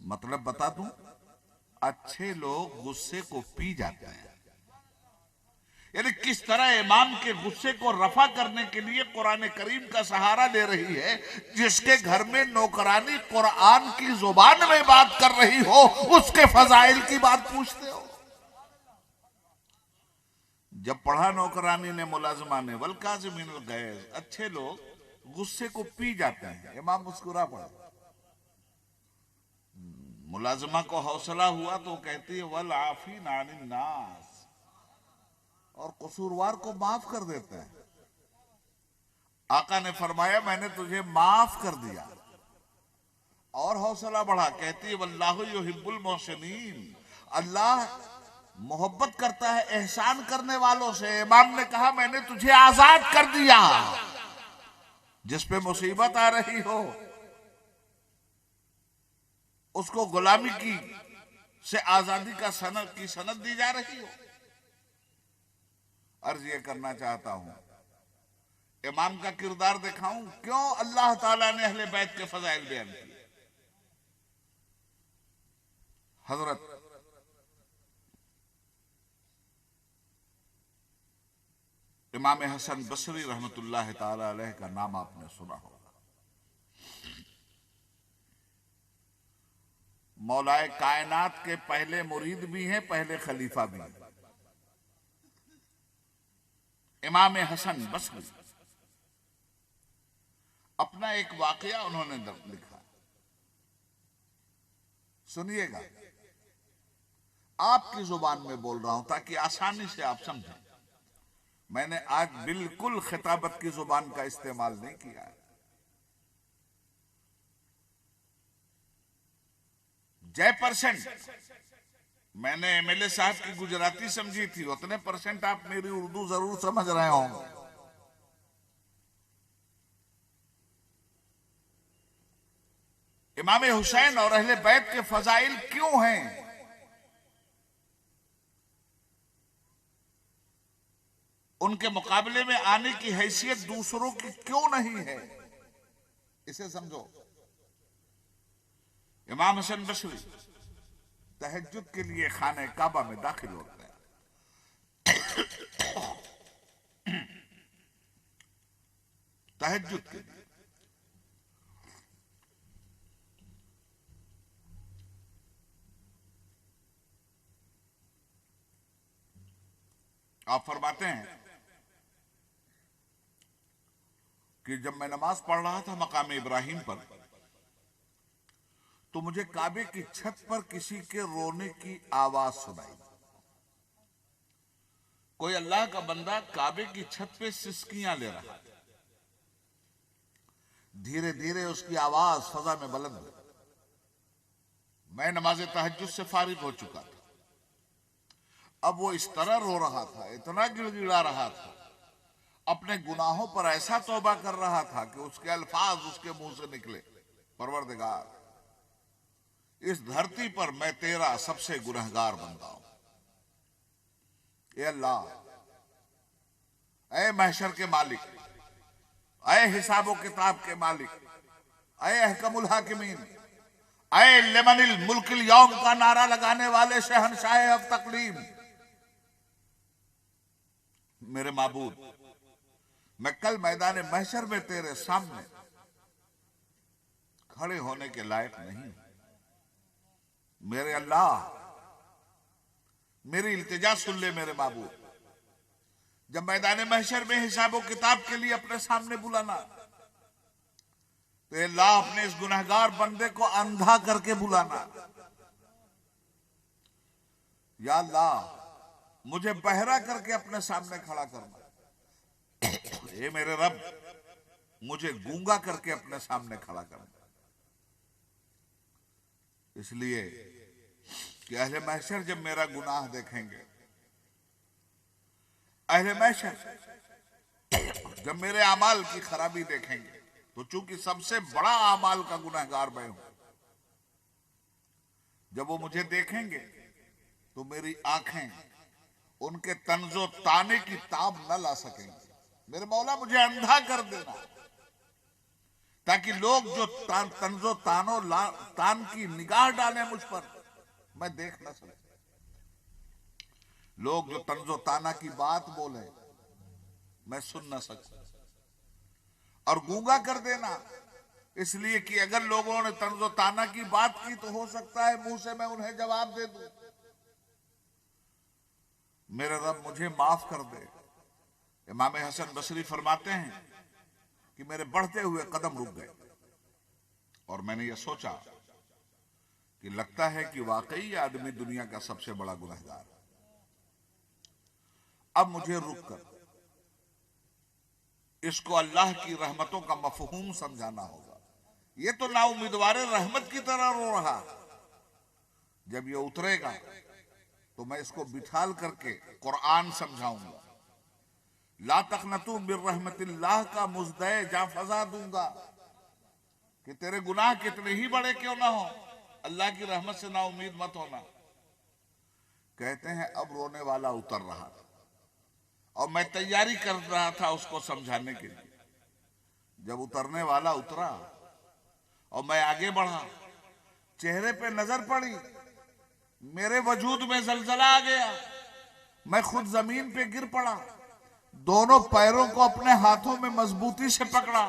मतलब बता दूं, अच्छे लोग गुस्से को पी जाते हैं। यानी किस तरह इमाम के गुस्से को रफा करने के लिए कुरान करीम का सहारा ले रही है। जिसके घर में नौकरानी कुरान की जुबान में बात कर रही हो, उसके फजाइल की बात पूछते हो। जब पढ़ा नौकरानी ने, मुलाजमा ने, वल काज़िमीनल गैज़, अच्छे लोग गुस्से को पी जाते हैं। इमाम मुस्कुरा पड़ा। मुलाजमा को हौसला हुआ तो कहती है वल आफीन अनिन नास, और कसूरवार को माफ कर देते हैं। आका ने फरमाया मैंने तुझे माफ कर दिया। और हौसला बढ़ा, कहती है वल्लाहु युहिब्बुल मोहसिनीन, अल्लाह मोहब्बत करता है एहसान करने वालों से। इमाम ने कहा मैंने तुझे आजाद कर दिया। जिस पे मुसीबत आ रही हो उसको गुलामी की से आजादी का सनद दी जा रही हो। अर्ज ये करना चाहता हूं, इमाम का किरदार दिखाऊं, क्यों अल्लाह ताला ने अहले बैत के फजाइल बयान किए। हजरत इमाम हसन बसरी रहमतुल्लाह ताला अलैह का नाम आपने सुना होगा। मौलाए कायनात के पहले मुरीद भी हैं, पहले खलीफा भी हैं। इमाम हसन बसरी अपना एक वाकया उन्होंने लिखा, सुनिएगा। आपकी जुबान में बोल रहा हूं ताकि आसानी से आप समझें। मैंने आज बिल्कुल खिताबत की जुबान का इस्तेमाल नहीं किया है। %, मैंने एमएलए साहब की गुजराती समझी थी, उतने % आप मेरी उर्दू जरूर समझ रहे होंगे। इमाम हुसैन और अहले बैत के फजाइल क्यों हैं? उनके मुकाबले में आने की हैसियत दूसरों की क्यों नहीं है? इसे समझो। इमाम हसन बसरी तहज्जुद के लिए खाने काबा में दाखिल होते हैं। तहज्जुद के लिए आप फरमाते हैं कि जब मैं नमाज पढ़ रहा था मकाम इब्राहिम पर, तो मुझे काबे की छत पर किसी के रोने की आवाज सुनाई। कोई अल्लाह का बंदा काबे की छत पे सिसकियां ले रहा। धीरे धीरे उसकी आवाज फजा में बुलंद हुई। मैं नमाज तहज्जुद से फारिग हो चुका था। अब वो इस तरह रो रहा था, इतना गिड़गिड़ा रहा था, अपने गुनाहों पर ऐसा तौबा कर रहा था कि उसके अल्फाज उसके मुंह से निकले, परवरदिगार इस धरती पर मैं तेरा सबसे गुनहगार बंदा हूं। ए अल्लाह, ऐ महशर के मालिक, ऐ हिसाबो किताब के मालिक, ऐ अहकमुल हाकिमीन, ऐ लिमनिल मुल्किल यौम का नारा लगाने वाले शहनशाह अब तकलीम, मेरे माबूद, मैं कल मैदान महशर में तेरे सामने खड़े होने के लायक नहीं। मेरे अल्लाह, मेरी इल्तिजा सुन ले मेरे माबूद। जब मैदान महशर में हिसाबो किताब के लिए अपने सामने बुलाना, तो अल्लाह अपने इस गुनहगार बंदे को अंधा करके बुलाना। या अल्लाह, मुझे बहरा करके अपने सामने खड़ा करना। ये मेरे रब, मुझे गूंगा करके अपने सामने खड़ा करना। इसलिए कि अहले महशर जब मेरा गुनाह देखेंगे, अहले महशर जब मेरे अमाल की खराबी देखेंगे, तो चूंकि सबसे बड़ा अमाल का गुनहगार मैं हूं, जब वो मुझे देखेंगे तो मेरी आंखें उनके तंजो ताने की ताब न ला सकेंगे। मेरे मौला, मुझे अंधा कर देना ताकि लोग जो तंजो तान की निगाह डालें मुझ पर, मैं देख न सकूं। लोग जो तंजो ताना की बात बोले, मैं सुन न सकूं। और गूंगा कर देना, इसलिए कि अगर लोगों ने तंजो ताना की बात की तो हो सकता है मुंह से मैं उन्हें जवाब दे दूं। मेरे रब मुझे माफ कर दे। इमाम हसन बसरी फरमाते हैं कि मेरे बढ़ते हुए कदम रुक गए और मैंने यह सोचा कि लगता है कि वाकई यह आदमी दुनिया का सबसे बड़ा गुनहगार है। अब मुझे रुककर इसको अल्लाह की रहमतों का मफहूम समझाना होगा। ये तो ना उम्मीदवार रहमत की तरह रो रहा। जब ये उतरेगा तो मैं इसको बिठाल करके कुरान समझाऊंगा। ला तक़नतू मिर रहमतिल्लाह का मुज़दे जा फजा दूंगा कि तेरे गुनाह कितने ही बड़े क्यों ना हो, अल्लाह की रहमत से ना उम्मीद मत होना। कहते हैं अब रोने वाला उतर रहा था और मैं तैयारी कर रहा था उसको समझाने के लिए। जब उतरने वाला उतरा और मैं आगे बढ़ा, चेहरे पे नजर पड़ी, मेरे वजूद में जलजला आ गया। मैं खुद जमीन पे गिर पड़ा, दोनों पैरों को अपने हाथों में मजबूती से पकड़ा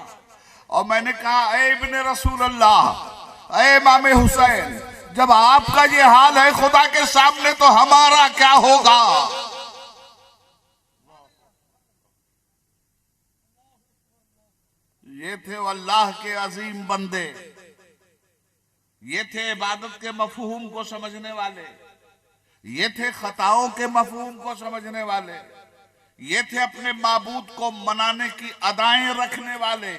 और मैंने कहा, ए इब्ने रसूल अल्लाह, ए इमाम हुसैन, जब आपका ये हाल है खुदा के सामने तो हमारा क्या होगा। ये थे अल्लाह के अजीम बंदे, ये थे इबादत के मफहूम को समझने वाले, ये थे खताओं के मफहूम को समझने वाले, ये थे अपने माबूद को मनाने की अदाएं रखने वाले।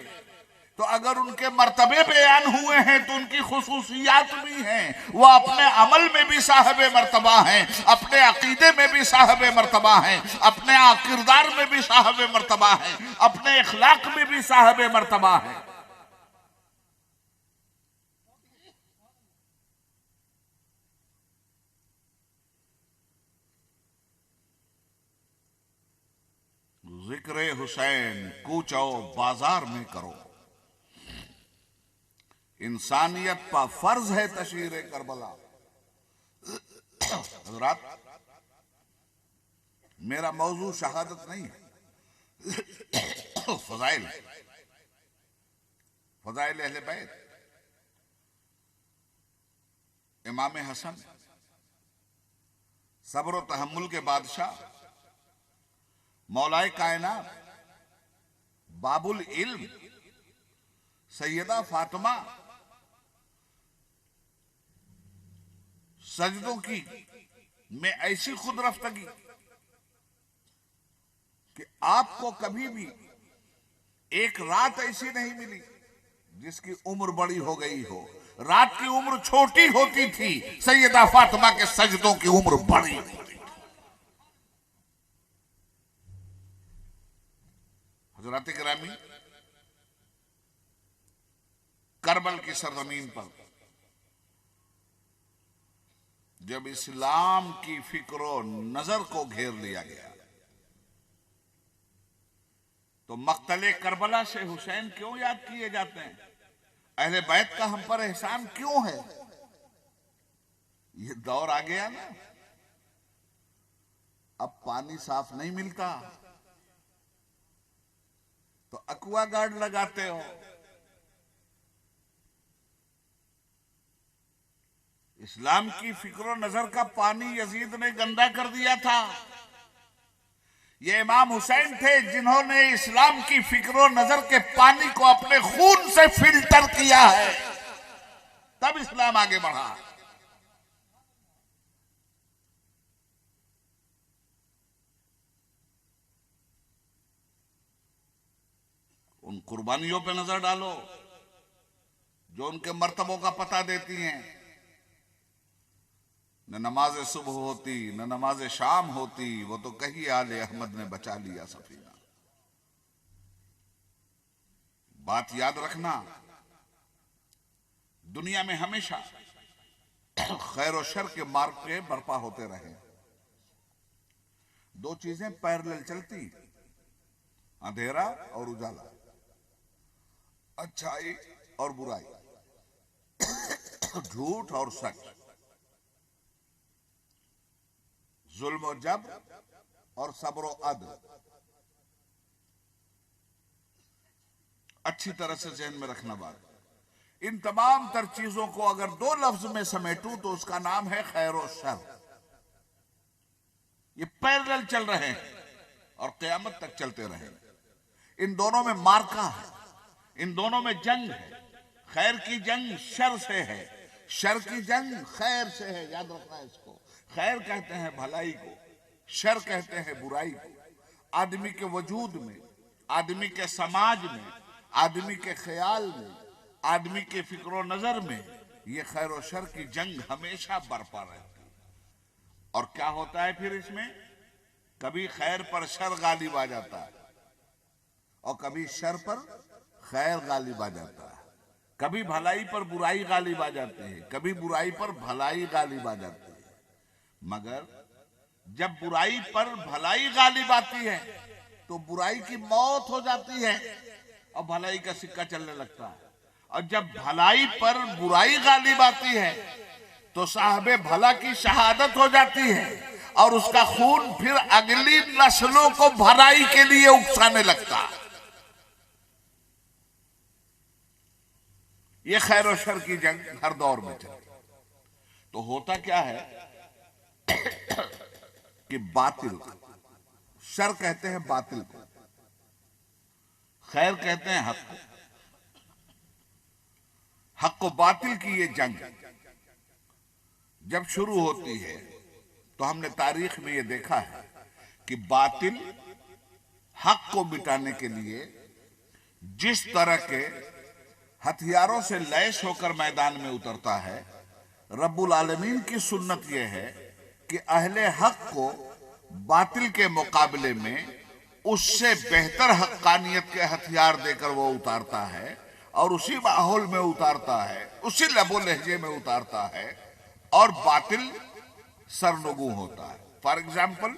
तो अगर उनके मर्तबे बयान हुए हैं तो उनकी खुसूसियात भी हैं। वो अपने अमल में भी साहिब मर्तबा हैं, अपने अकीदे में भी साहिब मर्तबा हैं, अपने किरदार में भी साहिब मर्तबा हैं, अपने इखलाक में भी साहिब मर्तबा हैं। जिक्र हुसैन कूचो बाजार में करो, इंसानियत पर फर्ज है तशहीर करबला। हज़रात, मेरा मौजू शहादत नहीं है, फजाइल अहले बैत। इमाम हसन सब्र व तहम्मुल के बादशाह, मौलाए कायनात, बाबुल इल्म, सैयदा फातिमा, सजदों की में ऐसी खुद रफ्तगी कि आपको कभी भी एक रात ऐसी नहीं मिली जिसकी उम्र बड़ी हो गई हो। रात की उम्र छोटी होती थी, सैयदा फातिमा के सजदों की उम्र बड़ी होती थी। हज़रात किरामी, करबल की सरजमीन पर जब इस्लाम की फिक्र नजर को घेर लिया गया तो मक्तले करबला से हुसैन क्यों याद किए जाते हैं? अहले बैत का हम पर एहसान क्यों है? ये दौर आ गया ना, अब पानी साफ नहीं मिलता तो एक्वा गार्ड लगाते हो। इस्लाम की फिक्र नजर का पानी यजीद ने गंदा कर दिया था। ये इमाम हुसैन थे जिन्होंने इस्लाम की फिक्र नजर के पानी को अपने खून से फिल्टर किया है, तब इस्लाम आगे बढ़ा। उन कुर्बानियों पे नजर डालो जो उनके मर्तबों का पता देती हैं। न नमाज सुबह होती न नमाज शाम होती, वो तो कही आले अहमद ने बचा लिया सफीना। बात याद रखना, दुनिया में हमेशा खैर और शर के मार्ग पे बर्पा होते रहे। दो चीजें पैरेलल चलती, अंधेरा और उजाला, अच्छाई और बुराई, झूठ और सच, जुल्म और जबर और सब्र और अदल। अच्छी तरह से ज़हन में रखना बात। इन तमाम तर चीजों को अगर दो लफ्ज में समेटूं तो उसका नाम है खैर और शर। ये पैरेलल चल रहे हैं और क़यामत तक चलते रहेंगे। इन दोनों में मार्का है, इन दोनों में जंग है। खैर की जंग शर से है, शर की जंग खैर से है। याद रखना इसको। खैर कहते हैं भलाई को, शर कहते हैं बुराई को। आदमी के वजूद में, आदमी के समाज में, आदमी के ख्याल में, आदमी के फिक्र नजर में ये खैर और शर की जंग हमेशा बरपा रहती है। और क्या होता है फिर इसमें? कभी खैर पर शर गालिब आ जाता है और कभी शर पर खैर गालिब आ जाता है। कभी भलाई पर बुराई गालिब आ जाती है, कभी बुराई पर भलाई गालिब आ जाती है। मगर जब बुराई पर भलाई गालिब आती है तो बुराई की मौत हो जाती है और भलाई का सिक्का चलने लगता है। और जब भलाई पर बुराई गालिब आती है तो साहबे भला की शहादत हो जाती है और उसका खून फिर अगली नस्लों को भलाई के लिए उकसाने लगता है। ये खैर और शर की जंग हर दौर में चलती। तो होता क्या है कि बातिल, शर कहते हैं बातिल को, खैर कहते हैं हक को। हक को बातिल की ये जंग जब शुरू होती है तो हमने तारीख में ये देखा है कि बातिल हक को मिटाने के लिए जिस तरह के हथियारों से लैस होकर मैदान में उतरता है, रब्बुल आलमीन की सुन्नत यह है कि अहले हक को बातिल के मुकाबले में उससे बेहतर हक्कानियत के हथियार देकर वो उतारता है और उसी माहौल में उतारता है, उसी लबो लहजे में उतारता है और बातिल सरनगू होता है। फॉर एग्जाम्पल,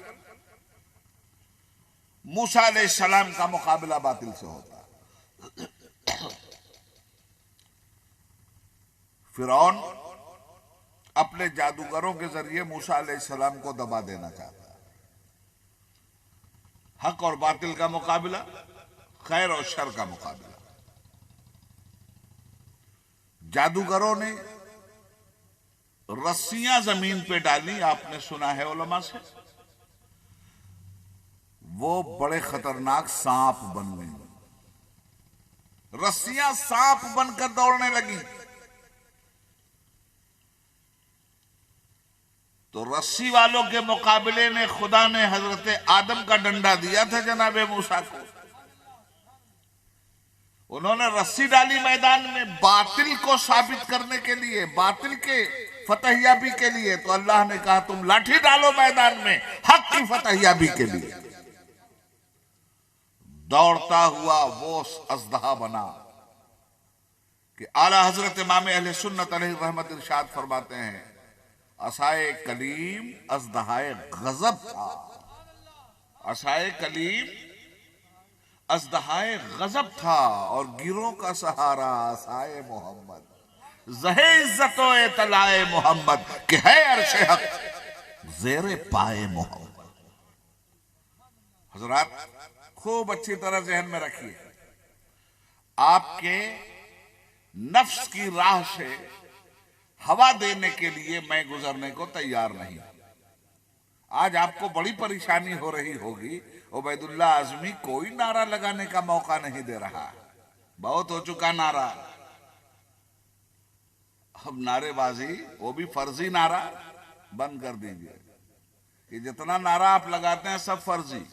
मूसा अलैहिस्सलाम का मुकाबला बातिल से होता है। फिरौन अपने जादूगरों के जरिए मूसा अलैहिस्सलाम को दबा देना चाहता है। हक और बातिल का मुकाबला, खैर और शर का मुकाबला। जादूगरों ने रस्सियां जमीन पे डाली, आपने सुना है उलमा से, वो बड़े खतरनाक सांप बन गई। रस्सियां सांप बनकर दौड़ने लगी। तो रस्सी वालों के मुकाबले में खुदा ने हजरत आदम का डंडा दिया था जनाब मूसा को। उन्होंने रस्सी डाली मैदान में बातिल को साबित करने के लिए, बातिल के फतहियाबी के लिए। तो अल्लाह ने कहा तुम लाठी डालो मैदान में हक की फतहियाबी के लिए। दौड़ता हुआ वो अज़दहा बना कि आला हजरत इमाम अहले सुन्नत अलैहि रहमत इरशाद फरमाते हैं, असाए कलीम अज़दहाए गज़ब था। असाए कलीम अज़दहाए गज़ब था और गिरों का सहारा असाए मोहम्मद। ज़हे इज्जतो तलाए मोहम्मद कि है अर्शे हक ज़ेरे पाए मोहम्मद। हजरात खूब अच्छी तरह ज़हन में रखिए, आपके नफ्स की राह से हवा देने के लिए मैं गुजरने को तैयार नहीं। आज आपको बड़ी परेशानी हो रही होगी, उबैदुल्ला आजमी कोई नारा लगाने का मौका नहीं दे रहा, बहुत हो चुका नारा। अब नारेबाजी, वो भी फर्जी नारा, बंद कर दीजिए। कि जितना नारा आप लगाते हैं सब फर्जी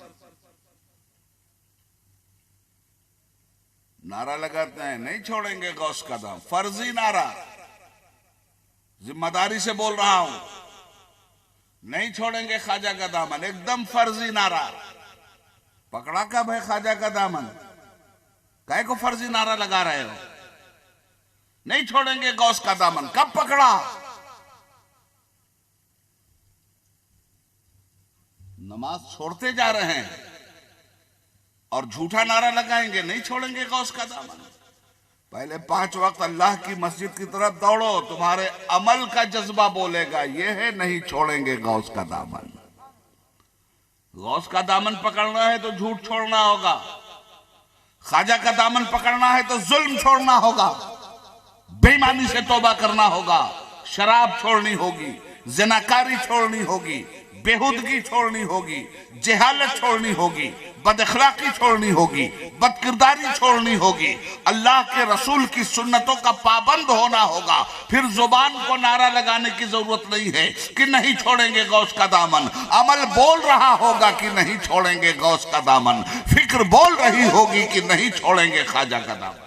नारा लगाते हैं। नहीं छोड़ेंगे गौस का दाम, फर्जी नारा। जिम्मेदारी से बोल रहा हूं, नहीं छोड़ेंगे ख्वाजा का दामन, एकदम फर्जी नारा। पकड़ा कब है ख्वाजा का दामन? काहे को फर्जी नारा लगा रहे हो? नहीं छोड़ेंगे गौस का दामन, कब पकड़ा? नमाज छोड़ते जा रहे हैं और झूठा नारा लगाएंगे, नहीं छोड़ेंगे गौस का दामन। पहले 5 वक्त अल्लाह की मस्जिद की तरफ दौड़ो, तुम्हारे अमल का जज्बा बोलेगा ये है नहीं छोड़ेंगे गौस का दामन। गौस का दामन पकड़ना है तो झूठ छोड़ना होगा, ख्वाजा का दामन पकड़ना है तो जुल्म छोड़ना होगा, बेईमानी से तौबा करना होगा, शराब छोड़नी होगी, जिनाकारी छोड़नी होगी, बेहुदगी छोड़नी होगी, जहालत छोड़नी होगी, बदअखलाकी छोड़नी होगी, बदकिरदारी छोड़नी होगी, अल्लाह के रसूल की सुन्नतों का पाबंद होना होगा। फिर जुबान को नारा लगाने की जरूरत नहीं है कि नहीं छोड़ेंगे गौस का दामन, अमल बोल रहा होगा कि नहीं छोड़ेंगे गौस का दामन, फिक्र बोल रही होगी कि नहीं छोड़ेंगे ख्वाजा का दामन।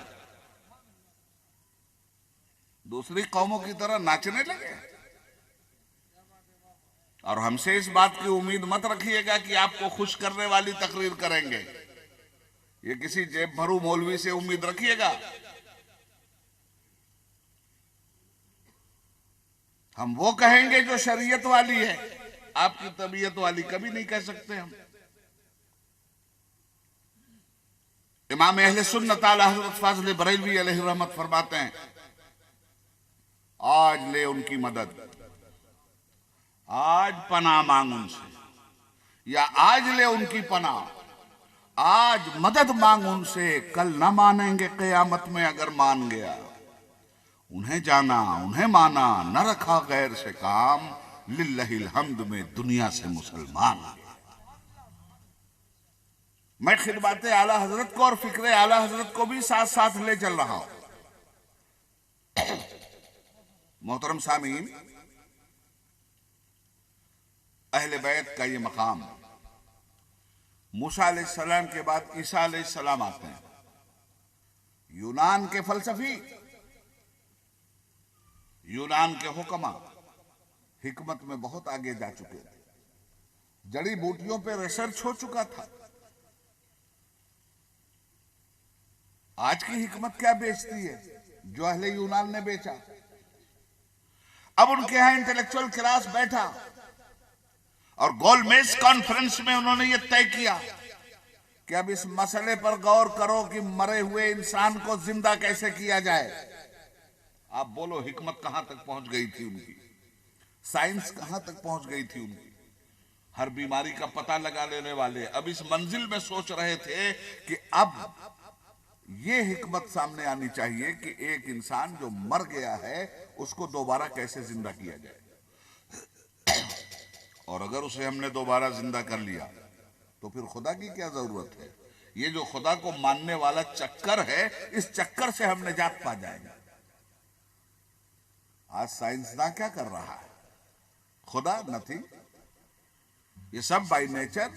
दूसरी कौमों की तरह नाचने लगे। और हमसे इस बात की उम्मीद मत रखिएगा कि आपको खुश करने वाली तकरीर करेंगे, ये किसी जेब भरू मौलवी से उम्मीद रखिएगा। हम वो कहेंगे जो शरीयत वाली है, आपकी तबीयत वाली कभी नहीं कह सकते हम। इमाम अहले सुन्नत आला हज़रत फाज़िल बरेलवी अलैहि रहमत फरमाते हैं, आज ले उनकी मदद, आज पनाह मांग उनसे, या आज ले उनकी पनाह, आज मदद मांग उनसे, कल ना मानेंगे क़यामत में अगर मान गया। उन्हें जाना उन्हें माना, न रखा गैर से काम, लिल्लाहिल हम्द में दुनिया से मुसलमान। मैं खिदमत आला हजरत को और फिक्र आला हजरत को भी साथ साथ ले चल रहा हूं। मोहतरम सामीन, अहले बैत का ये मकाम, मूसा अलैहिस्सलाम के बाद ईसा अलैहिस्सलाम आते हैं। यूनान के फलसफी, यूनान के हुक्मा हिकमत में बहुत आगे जा चुके थे, जड़ी बूटियों पे रिसर्च हो चुका था। आज की हिकमत क्या बेचती है जो अहले यूनान ने बेचा। अब उनके यहां इंटेलेक्चुअल क्लास बैठा और गोलमेज कॉन्फ्रेंस में उन्होंने ये तय किया कि अब इस मसले पर गौर करो कि मरे हुए इंसान को जिंदा कैसे किया जाए। आप बोलो हिकमत कहां तक पहुंच गई थी उनकी, साइंस कहां तक पहुंच गई थी उनकी। हर बीमारी का पता लगा लेने वाले अब इस मंजिल में सोच रहे थे कि अब ये हिकमत सामने आनी चाहिए कि एक इंसान जो मर गया है उसको दोबारा कैसे जिंदा किया जाए। और अगर उसे हमने दोबारा जिंदा कर लिया तो फिर खुदा की क्या जरूरत है। ये जो खुदा को मानने वाला चक्कर है, इस चक्कर से हम निजात पा जाएंगे। आज साइंसदान क्या कर रहा है, खुदा नथिंग, ये सब बाय नेचर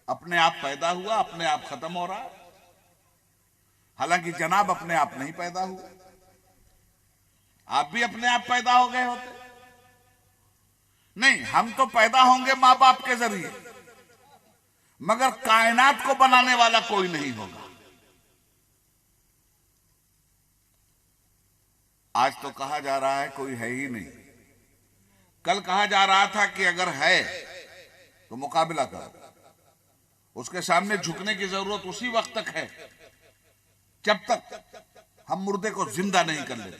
अपने आप पैदा हुआ, अपने आप खत्म हो रहा है। हालांकि जनाब अपने आप नहीं पैदा हुआ, आप भी अपने आप पैदा हो गए होते नहीं। हम तो पैदा होंगे मां बाप के जरिए, मगर कायनात को बनाने वाला कोई नहीं होगा। आज तो कहा जा रहा है कोई है ही नहीं, कल कहा जा रहा था कि अगर है तो मुकाबला करो। उसके सामने झुकने की जरूरत उसी वक्त तक है जब तक हम मुर्दे को जिंदा नहीं कर लेते।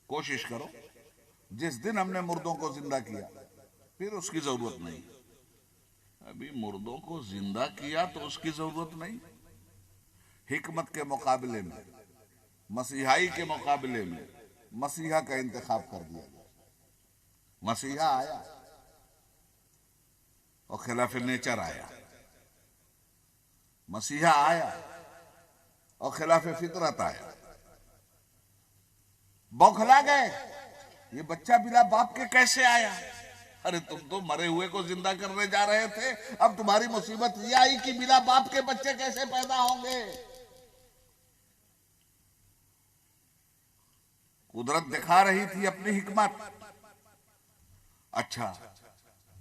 कोशिश करो, जिस दिन हमने मुर्दों को जिंदा किया फिर उसकी जरूरत नहीं। अभी मुर्दों को जिंदा किया तो उसकी जरूरत नहीं। हिकमत के मुकाबले में, मसीहाई के मुकाबले में मसीहा का इंतखाब कर दिया गया। मसीहा आया और खिलाफ नेचर आया, मसीहा आया और खिलाफ फितरत आया। बौखला गए, ये बच्चा बिना बाप के कैसे आया। अरे तुम तो मरे हुए को जिंदा करने जा रहे थे, अब तुम्हारी मुसीबत ये आई कि बिना बाप के बच्चे कैसे पैदा होंगे। कुदरत दिखा रही थी अपनी हिकमत। अच्छा,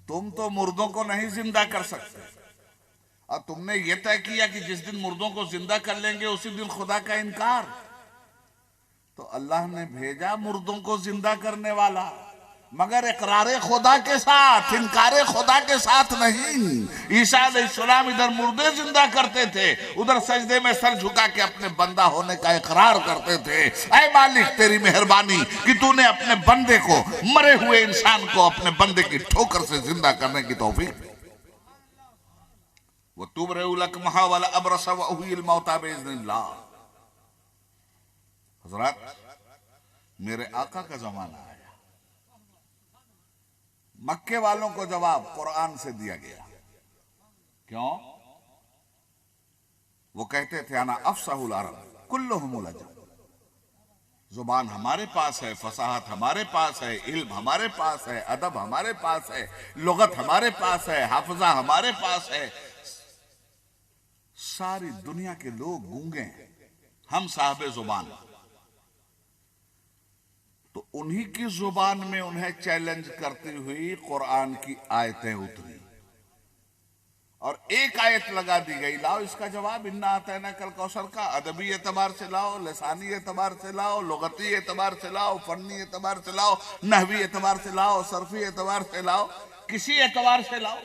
तुम तो मुर्दों को नहीं जिंदा कर सकते, और तुमने ये तय किया कि जिस दिन मुर्दों को जिंदा कर लेंगे उसी दिन खुदा का इनकार। तो अल्लाह ने भेजा मुर्दों को जिंदा करने वाला, मगर इकरार खुदा के साथ, इनकार खुदा के साथ नहीं। ईसा अलैहिस्सलाम इधर मुर्दे जिंदा करते थे, उधर सजदे में सर झुका के अपने बंदा होने का इकरार करते थे। ऐ मालिक तेरी मेहरबानी कि तूने अपने बंदे को, मरे हुए इंसान को अपने बंदे की ठोकर से जिंदा करने की तौफीक दी। वो तुबरउलकमहा वल अबरस व उहिल मौता बिइज़्निल्लाह। हज़रात, मेरे आका का जमाना आया, मक्के वालों को जवाब कुरान से दिया गया। क्यों? वो कहते थे अना अफ़सहुल अरब कुल्लुहुमुल अजम। जुबान हमारे पास है, फसाहत हमारे पास है, इल्म हमारे पास है, अदब हमारे पास है, लुगत हमारे पास है, हाफिजा हमारे पास है। सारी दुनिया के लोग गूंगे हैं, हम साहबे जुबान। तो उन्हीं की जुबान में उन्हें चैलेंज करती हुई कुरान की आयतें उतरी और एक आयत लगा दी गई, लाओ इसका जवाब, इन्ना आतैना कल कौसर का। अदबी एतबार से लाओ, लसानी एतबार से लाओ, लुगती एतबार से लाओ, फन्नी एतबार से लाओ, नहवी एतबार से लाओ, सरफी एतबार से लाओ, किसी एतबार से लाओ।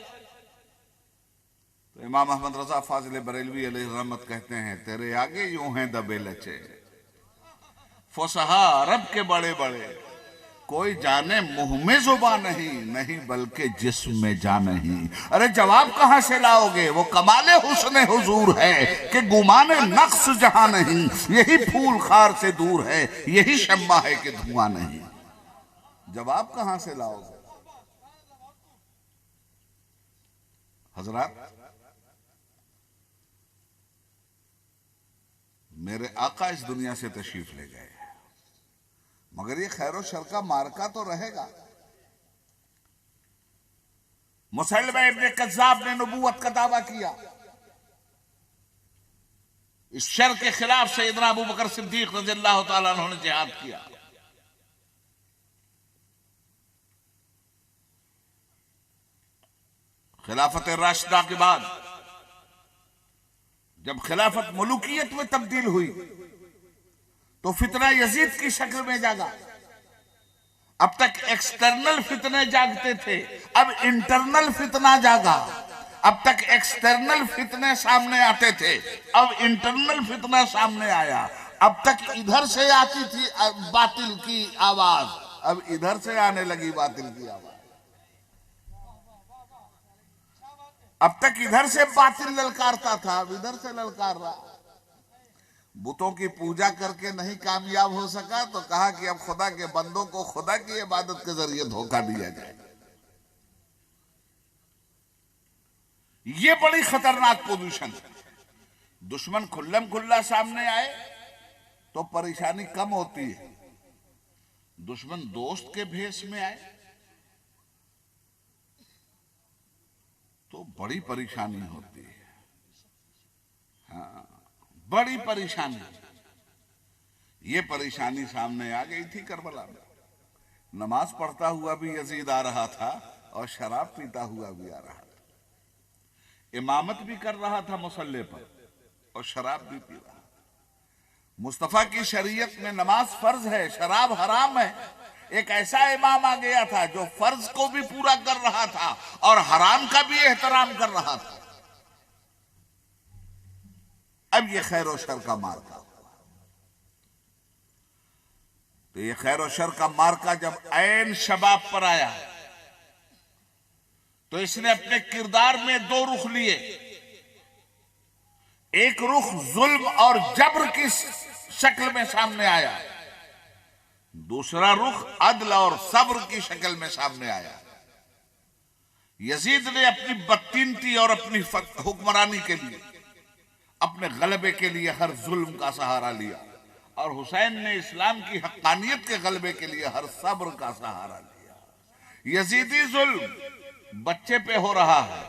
तो इमाम अहमद रजा फाजिल बरेलवी अलैहि रहमत कहते हैं, तेरे आगे यूं हैं दबे लचे फुसहा अरब के बड़े बड़े, कोई जाने मुंह में जुबान नहीं, नहीं बल्कि जिस्म में जान नहीं। अरे जवाब कहां से लाओगे? वो कमाले हुस्न हुजूर है कि गुमाने नक्श जहां नहीं, यही फूल खार से दूर है, यही शम्मा है कि धुआं नहीं। जवाब कहां से लाओगे? हजरत, मेरे आका इस दुनिया से तशरीफ ले गए, मगर ये खैर शर का मार्का तो रहेगा। मुसैलमा इब्ने कज़्ज़ाब ने नबूवत का दावा किया, इस शर के खिलाफ सैयदना अबू बकर सिद्दीक रज़ियल्लाहु ताला अन्हु ने जिहाद किया। खिलाफत राशिदा के बाद जब खिलाफत मुलूकियत में तब्दील हुई तो फितना यजीद की शक्ल में जागा। अब तक एक्सटर्नल फितने जागते थे, अब इंटरनल फितना जागा। अब तक एक्सटर्नल फितने सामने आते थे, अब इंटरनल फितना सामने आया। अब तक इधर से आती थी बातिल की आवाज, अब इधर से आने लगी बातिल की आवाज। अब तक इधर से बातिल ललकारता था, अब इधर से ललकार रहा। बुतों की पूजा करके नहीं कामयाब हो सका तो कहा कि अब खुदा के बंदों को खुदा की इबादत के जरिए धोखा दिया जाए। ये बड़ी खतरनाक पोजीशन है। दुश्मन खुल्लम खुल्ला सामने आए तो परेशानी कम होती है, दुश्मन दोस्त के भेष में आए तो बड़ी परेशानी होती है। हाँ, बड़ी परेशानी। ये परेशानी सामने आ गई थी करबला में। नमाज पढ़ता हुआ भी यजीद आ रहा था और शराब पीता हुआ भी आ रहा था। इमामत भी कर रहा था मुसल्ले पर और शराब भी पी रहा। मुस्तफा की शरीयत में नमाज फर्ज है, शराब हराम है। एक ऐसा इमाम आ गया था जो फर्ज को भी पूरा कर रहा था और हराम का भी एहतराम कर रहा था। अब ये खैर और शर का मार्का हुआ। तो ये खैर और शर का मार्का जब ऐन शबाब पर आया तो इसने अपने किरदार में दो रुख लिए। एक रुख जुल्म और जबर की शक्ल में सामने आया, दूसरा रुख अदल और सब्र की शक्ल में सामने आया। यजीद ने अपनी बदतीनती और अपनी हुक्मरानी के लिए, अपने गलबे के लिए हर जुल्म का सहारा लिया और हुसैन ने इस्लाम की हक्कानियत के गलबे के लिए हर सब्र का सहारा लिया। यजीदी जुल्म बच्चे पे हो रहा है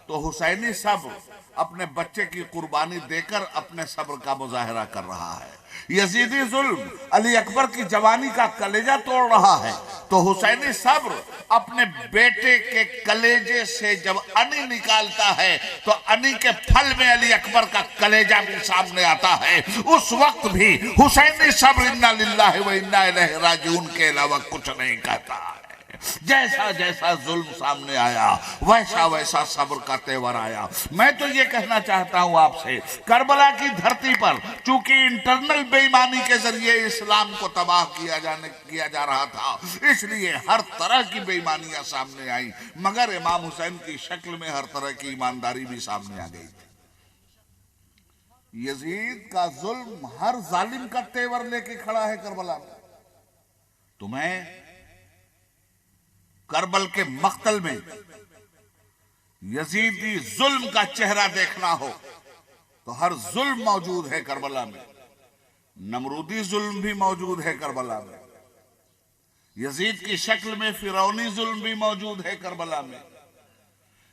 तो हुसैनी सब्र अपने बच्चे की कुर्बानी देकर अपने सब्र का मुजाहरा कर रहा है। यजीदी जुल्म अली अकबर की जवानी का कलेजा तोड़ रहा है तो हुसैनी सब्र अपने बेटे के कलेजे से जब अनी निकालता है तो अनी के फल में अली अकबर का कलेजा भी सामने आता है। उस वक्त भी हुसैनी सब्र इन्ना लिल्लाहि व इन्ना इलैहि राजिऊन के अलावा कुछ नहीं कहता है। जैसा जैसा जुल्म सामने आया वैसा वैसा सब्र का तेवर आया। मैं तो ये कहना चाहता हूं आपसे, करबला की धरती पर चूंकि इंटरनल बेईमानी के जरिए इस्लाम को तबाह किया जा रहा था, इसलिए हर तरह की बेईमानियां सामने आई, मगर इमाम हुसैन की शक्ल में हर तरह की ईमानदारी भी सामने आ गई। यजीद का जुल्म हर जालिम का तेवर लेके खड़ा है करबला में। तुम्हें करबल के मक्तल में यजीदी जुल्म का चेहरा देखना हो तो हर जुल्म मौजूद है करबला में। नमरूदी जुल्म भी मौजूद है करबला में, यजीद की शक्ल में फिरौनी जुल्म भी मौजूद है करबला में,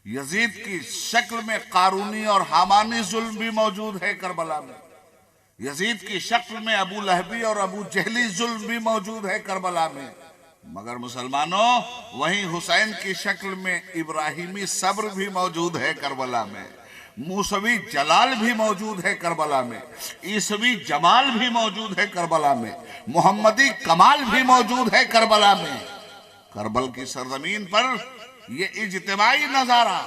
यजीद की शक्ल में कारूनी और हामानी जुल्म भी मौजूद है करबला में, यजीद की शक्ल में अबू लहबी और अबू जहली जुल्म भी मौजूद है करबला में। मगर मुसलमानों, वहीं हुसैन की शक्ल में इब्राहिमी सब्र भी मौजूद है करबला में, मूसवी जलाल भी मौजूद है करबला में, ईसवी जमाल भी मौजूद है करबला में, मोहम्मदी कमाल भी मौजूद है करबला में। करबल की सरजमीन पर ये इज्तिमाई नजारा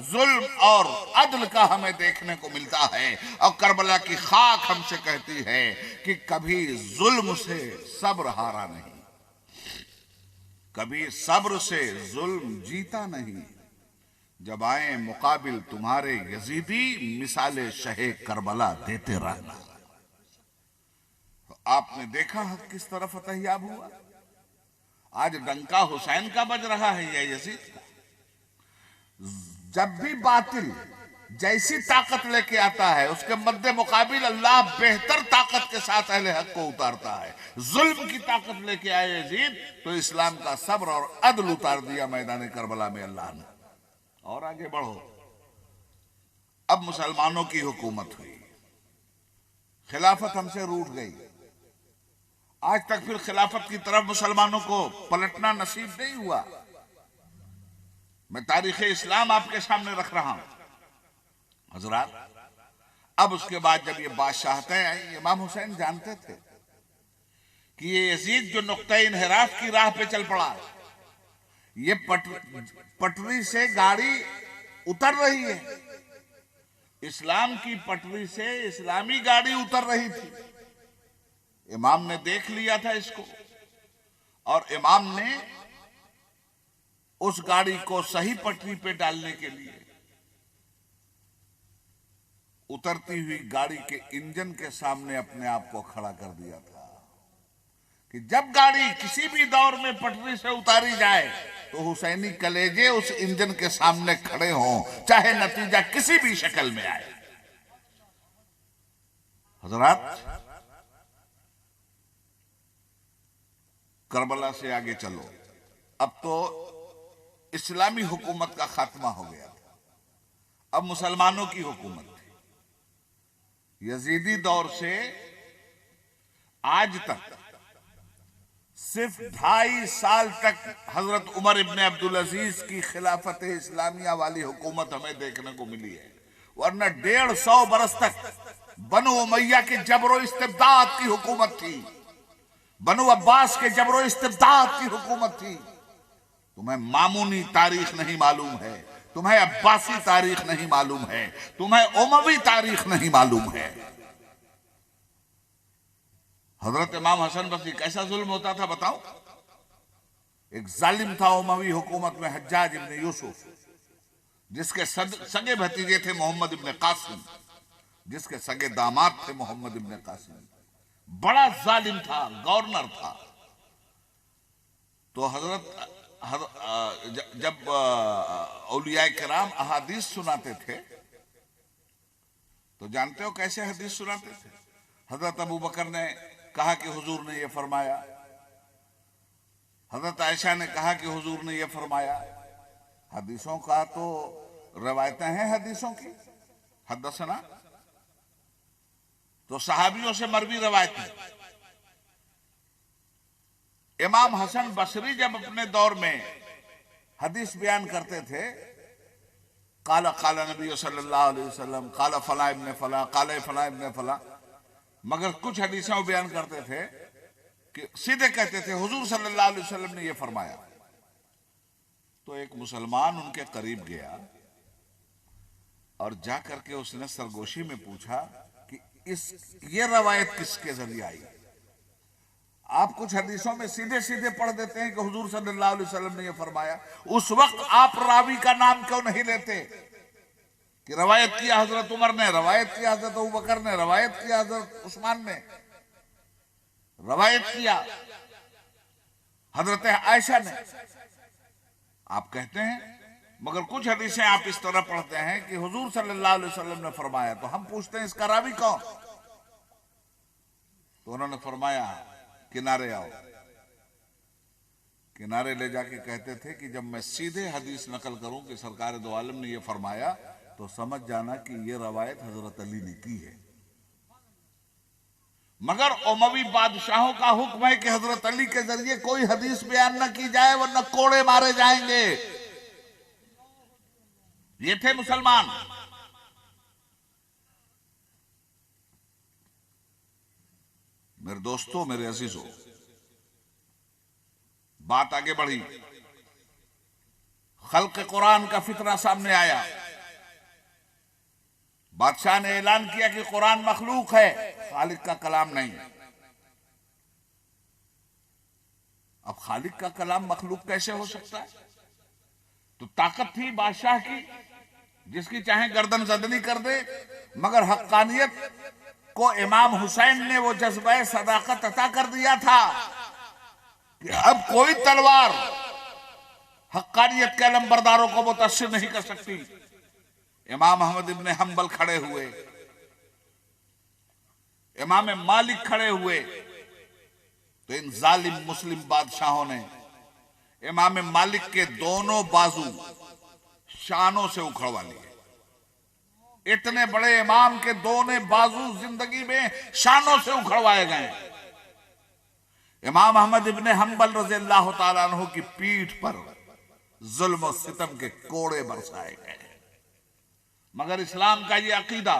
जुल्म और अदल का हमें देखने को मिलता है, और करबला की खाक हमसे कहती है कि कभी जुल्म से सब्र हारा नहीं, कभी सब्र से जुल्म जीता नहीं। जब आए मुकाबिल तुम्हारे यजीदी, मिसाले शहे करबला देते रहना। तो आपने देखा हक किस तरफ फतहयाब हुआ। आज डंका हुसैन का बज रहा है या यजीद का। जब भी बातिल जैसी ताकत लेके आता है, उसके मद्दे मुकाबिल अल्लाह बेहतर ताकत के साथ अहले हक को उतारता है। जुल्म की ताकत लेके आए यजीद, तो इस्लाम का सब्र और अदल उतार दिया मैदान करबला में अल्लाह ने। और आगे बढ़ो, अब मुसलमानों की हुकूमत हुई, खिलाफत हमसे रूठ गई। आज तक फिर खिलाफत की तरफ मुसलमानों को पलटना नसीब नहीं हुआ। मैं तारीख इस्लाम आपके सामने रख रहा हूं हजरात। अब उसके बाद जब ये बादशाहतें आई, इमाम हुसैन जानते थे कि ये यजीद जो नुक्ता इन्हिराफ की राह पे चल पड़ा, ये पटरी से गाड़ी उतर रही है, इस्लाम की पटरी से इस्लामी गाड़ी उतर रही थी। इमाम ने देख लिया था इसको, और इमाम ने उस गाड़ी को सही पटरी पे डालने के लिए उतरती हुई गाड़ी के इंजन के सामने अपने आप को खड़ा कर दिया था कि जब गाड़ी किसी भी दौर में पटरी से उतारी जाए तो हुसैनी कलेजे उस इंजन के सामने खड़े हों, चाहे नतीजा किसी भी शक्ल में आए। हजरात, करबला से आगे चलो। अब तो इस्लामी हुकूमत का खात्मा हो गया था, अब मुसलमानों की हुकूमत थी। यजीदी दौर से आज तक सिर्फ 2.5 साल तक हजरत उमर इब्ने अब्दुल अजीज की खिलाफत इस्लामिया वाली हुकूमत हमें देखने को मिली है, वरना 150 बरस तक बनु उमैया के जबरो इस्तिब्दाद की हुकूमत थी, बनु अब्बास के जबरो इस्तिब्दाद की हुकूमत थी। तुम्हें मामूनी तारीख नहीं मालूम है, तुम्हें अब्बासी तारीख नहीं मालूम है, तुम्हें उमवी तारीख नहीं मालूम है। हजरत इमाम हसन बसरी कैसा जुल्म होता था बताओ। एक जालिम था उमवी हुकूमत में हज्जाज इब्ने यूसुफ, जिसके सगे भतीजे थे मोहम्मद इब्ने कासिम, जिसके सगे दामाद थे मोहम्मद इब्ने कासिम। बड़ा जालिम था, गवर्नर था। तो हजरत जब औलिया किराम अहादीस सुनाते थे, तो जानते हो कैसे हदीस सुनाते थे। हजरत अबू बकर ने कहा कि हुजूर ने यह फरमाया, हजरत आयशा ने कहा कि हुजूर ने यह फरमाया। हदीसों का तो रवायतें हैं हदीसों की, हदसना तो सहाबियों से मरवी रवायतें। इमाम हसन बसरी जब अपने दौर में हदीस बयान करते थे, काला काला नबी सल्लल्लाहु अलैहि वसल्लम, काला फला इब्ने फला, काला फला इब्ने फला, मगर कुछ हदीसें बयान करते थे कि सीधे कहते थे हुजूर सल्लल्लाहु अलैहि वसल्लम ने यह फरमाया। तो एक मुसलमान उनके करीब गया और जा करके उसने सरगोशी में पूछा कि ये रवायत किसके जरिए आई। आप कुछ हदीसों में सीधे सीधे पढ़ देते हैं कि हुजूर सल्लल्लाहु अलैहि वसल्लम ने ये फरमाया, उस वक्त आप रावी का नाम क्यों नहीं लेते कि रवायत किया हजरत उमर ने, रवायत किया हजरत अबू बकर ने, रवायत किया हजरत उस्मान ने, रवायत किया हजरत आयशा ने। आप कहते हैं, मगर कुछ हदीसें आप इस तरह पढ़ते हैं कि हुजूर सल्लल्लाहु अलैहि वसल्लम ने फरमाया। तो हम पूछते हैं इसका रावी कौन? तो उन्होंने फरमाया किनारे आओ। किनारे ले जाके कहते थे कि जब मैं सीधे हदीस नकल करूं कि सरकार दो आलम ने यह फरमाया तो समझ जाना कि यह रवायत हजरत अली ने की है। मगर उमवी बादशाहों का हुक्म है कि हजरत अली के जरिए कोई हदीस बयान न की जाए वरना कोड़े मारे जाएंगे। ये थे मुसलमान। मेरे दोस्तों, मेरे अजीजों, बात आगे बढ़ी। खल्क कुरान का फितना सामने आया। बादशाह ने ऐलान किया कि कुरान मखलूक है, खालिक का कलाम नहीं। अब खालिक का कलाम मखलूक कैसे हो सकता है? तो ताकत थी बादशाह की, जिसकी चाहे गर्दन जदनी कर दे, मगर हक्कानियत को इमाम हुसैन ने वो जज्बा सदाकत अता कर दिया था कि अब कोई तलवार हक्कानियत के अलंबरदारों को मुतासिर नहीं कर सकती। इमाम अहमद इब्ने हंबल खड़े हुए, इमाम मालिक खड़े हुए, तो इन जालिम मुस्लिम बादशाहों ने इमाम मालिक के दोनों बाजू शानों से उखड़वा लिए। इतने बड़े इमाम के दोनों बाजू जिंदगी में शानों से उखड़वाए गए। इमाम अहमद इब्ने हंबल रज़ियल्लाहु ताला अन्हु की पीठ पर जुल्म और सितम के कोड़े बरसाए गए। मगर इस्लाम का ये अकीदा,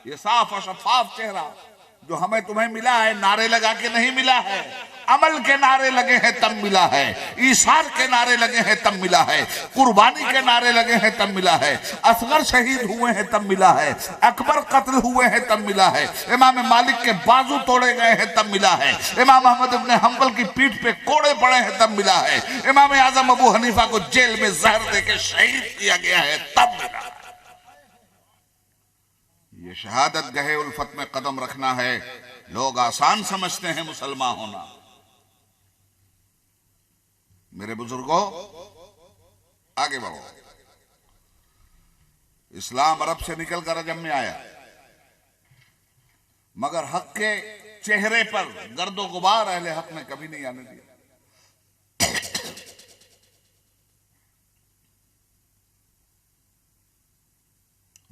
ये साफ और शफाफ चेहरा जो हमें तुम्हें मिला है, नारे लगा के नहीं मिला है, अमल के नारे लगे हैं तब मिला है, ईसार के नारे लगे हैं तब मिला है, कुर्बानी के नारे लगे हैं तब मिला है, असगर शहीद हुए हैं तब मिला है, अकबर कत्ल हुए हैं तब मिला है, इमाम मालिक के बाजू तोड़े गए हैं तब मिला है, इमाम अहमद इब्ने हंबल की पीठ पे कोड़े पड़े हैं तब मिला है, इमाम आजम अबू हनीफा को जेल में जहर देके शहीद किया गया है तब मिला है। ये शहादत गहे उल्फत में कदम रखना है। लोग आसान समझते हैं मुसलमान होना। मेरे बुजुर्गों, आगे बढ़ो। इस्लाम अरब से निकलकर अजम में आया, मगर हक के चेहरे पर गर्दो गुबार अहले हक ने कभी नहीं आने दिया।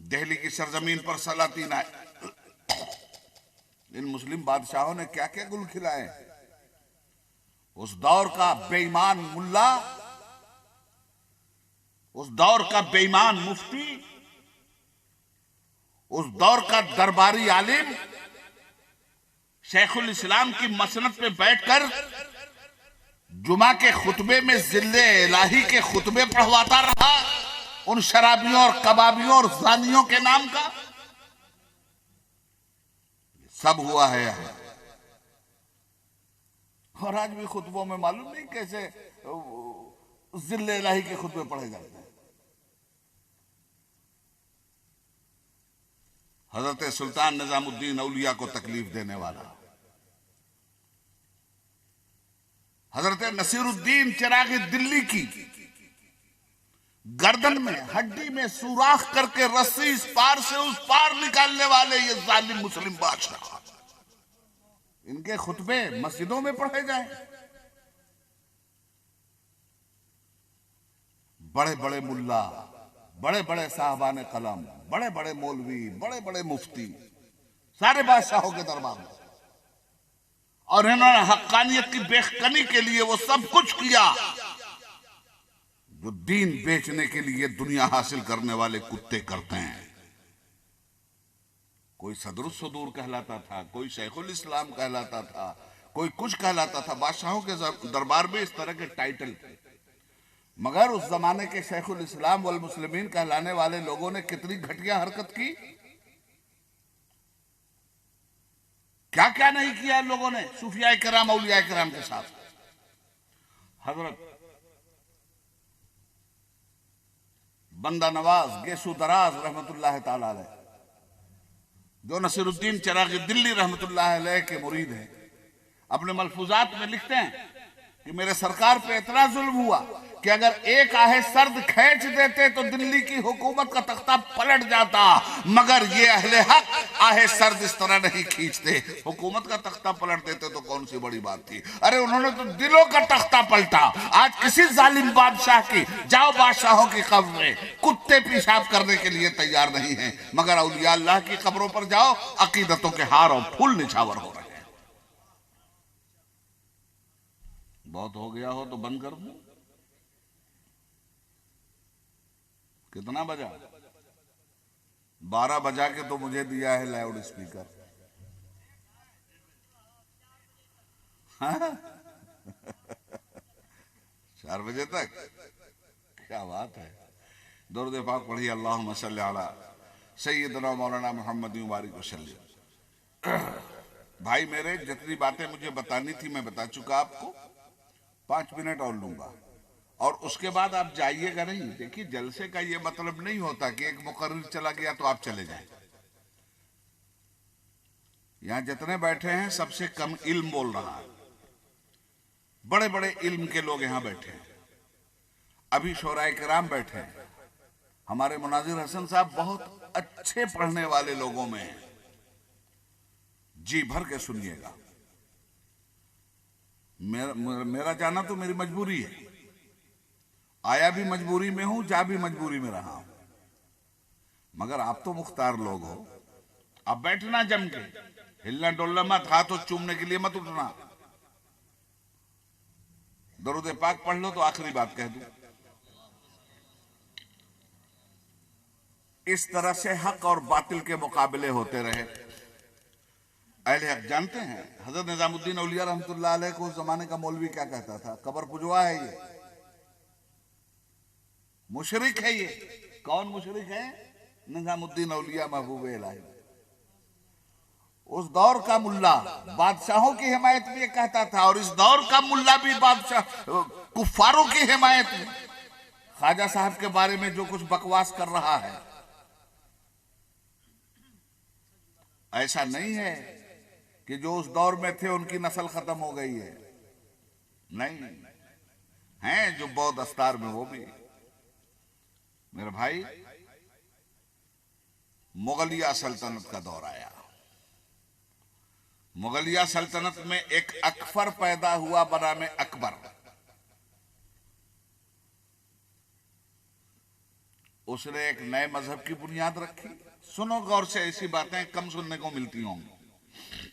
दिल्ली की सरजमीन पर सलातीन आए। इन मुस्लिम बादशाहों ने क्या क्या गुल खिलाए। उस दौर का बेईमान मुल्ला, उस दौर का बेईमान मुफ्ती, उस दौर का दरबारी आलिम शेखुल इस्लाम की मसनद पे बैठकर जुमा के खुतबे में जिल्ले इलाही के खुतबे पढ़वाता रहा उन शराबियों और कबाबियों और जानियों के नाम का। सब हुआ है यहां। और आज भी खुतबों में मालूम नहीं कैसे जिल्ले इलाही के खुतबे पढ़े जाते हैं। हजरत सुल्तान निजामुद्दीन औलिया को तकलीफ देने वाला, हजरत नसीरुद्दीन चिरागी दिल्ली की गर्दन में हड्डी में सुराख करके रस्सी इस पार से उस पार निकालने वाले ये जालिम मुस्लिम बादशाह, इनके खुतबे मस्जिदों में पढ़े जाएं। बड़े बड़े मुल्ला, बड़े बड़े साहबाने कलम, बड़े बड़े मौलवी, बड़े बड़े मुफ्ती, सारे बादशाहों के दरबार में, और इन्होंने हक्कानियत की बेखकनी के लिए वो सब कुछ किया जो दीन बेचने के लिए दुनिया हासिल करने वाले कुत्ते करते हैं। कोई सदरुस सदूर कहलाता था, कोई शेखुल इस्लाम कहलाता था, कोई कुछ कहलाता था। बादशाहों के दरबार में इस तरह के टाइटल थे। मगर उस जमाने के शेखुल इस्लाम वल मुस्लिमीन कहलाने वाले लोगों ने कितनी घटिया हरकत की, क्या क्या नहीं किया इन लोगों ने सूफिया किराम औलिया किराम के साथ। हजरत बंदा नवाज गेसू दराज रहमतुल्लाह ताला अलैह, जो नसीरुद्दीन चिरागी दिल्ली रहमतुल्लाह अलैह के मुरीद हैं, अपने मलफूजात में लिखते हैं कि मेरे सरकार पे इतना जुल्म हुआ कि अगर एक आहे सर्द खींच देते तो दिल्ली की हुकूमत का तख्ता पलट जाता, मगर ये अहले हक आहे सर्द इस तरह नहीं खींचते, हुकूमत का तख्ता पलट देते तो कौन सी बड़ी बात थी। अरे उन्होंने तो दिलों का तख्ता पलटा। आज किसी जालिम बादशाह की, जाओ बादशाहों की कब्र में कुत्ते पेशाब करने के लिए तैयार नहीं है, मगर औलिया अल्लाह की कब्रों पर जाओ, अकीदतों के हार और फूल निछावर हो रहे हैं। बहुत हो गया हो तो बंद कर दूं। कितना बजा? 12 बजा के तो मुझे दिया है लाउड स्पीकर। 4 बजे तक, क्या बात है। दुरूद पाक पढ़िए, अल्लाहुम्मा सल्ली अला सय्यदना मौलाना मुहम्मद मुबारक वसल्लम। भाई मेरे, जितनी बातें मुझे बतानी थी मैं बता चुका आपको। 5 मिनट और लूंगा और उसके बाद आप जाइएगा नहीं। देखिए, जलसे का ये मतलब नहीं होता कि एक मुकर्रिर चला गया तो आप चले जाएं। यहां जितने बैठे हैं सबसे कम इल्म बोल रहा है, बड़े बड़े इल्म के लोग यहां बैठे हैं। अभी शोराए किराम बैठे हैं, हमारे मुनाजिर हसन साहब बहुत अच्छे पढ़ने वाले लोगों में हैं, जी भर के सुनिएगा। मेरा जाना तो मेरी मजबूरी है, आया भी मजबूरी में हूं, जा भी मजबूरी में रहा हूं, मगर आप तो मुख्तार लोग हो। अब बैठना जम के, हिलना डोलना मत, हाथों चूमने के लिए मत उठना। दरूद पाक पढ़ लो तो आखिरी बात कह दूं। इस तरह से हक और बातिल के मुकाबले होते रहे। अहले हक जानते हैं हजरत निजामुद्दीन औलिया रहमतुल्लाह अलैह को उस जमाने का मौलवी क्या कहता था? कब्र पुजवा है ये, मुशरिक है ये। कौन मुशरिक है? निजामुद्दीन औलिया महबूब इलाही। उस दौर का मुल्ला बादशाहों की हिमायत में कहता था, और इस दौर का मुल्ला भी बादशाह कुफ्फारों की हिमायत में ख्वाजा साहब के बारे में जो कुछ बकवास कर रहा है। ऐसा नहीं है कि जो उस दौर में थे उनकी नस्ल खत्म हो गई है, नहीं हैं जो बौद्ध अस्तार में, वो भी। मेरे भाई, मुगलिया सल्तनत का दौर आया। मुगलिया सल्तनत में एक अकबर पैदा हुआ बनामे अकबर। उसने एक नए मजहब की बुनियाद रखी। सुनो गौर से, ऐसी बातें कम सुनने को मिलती होंगी।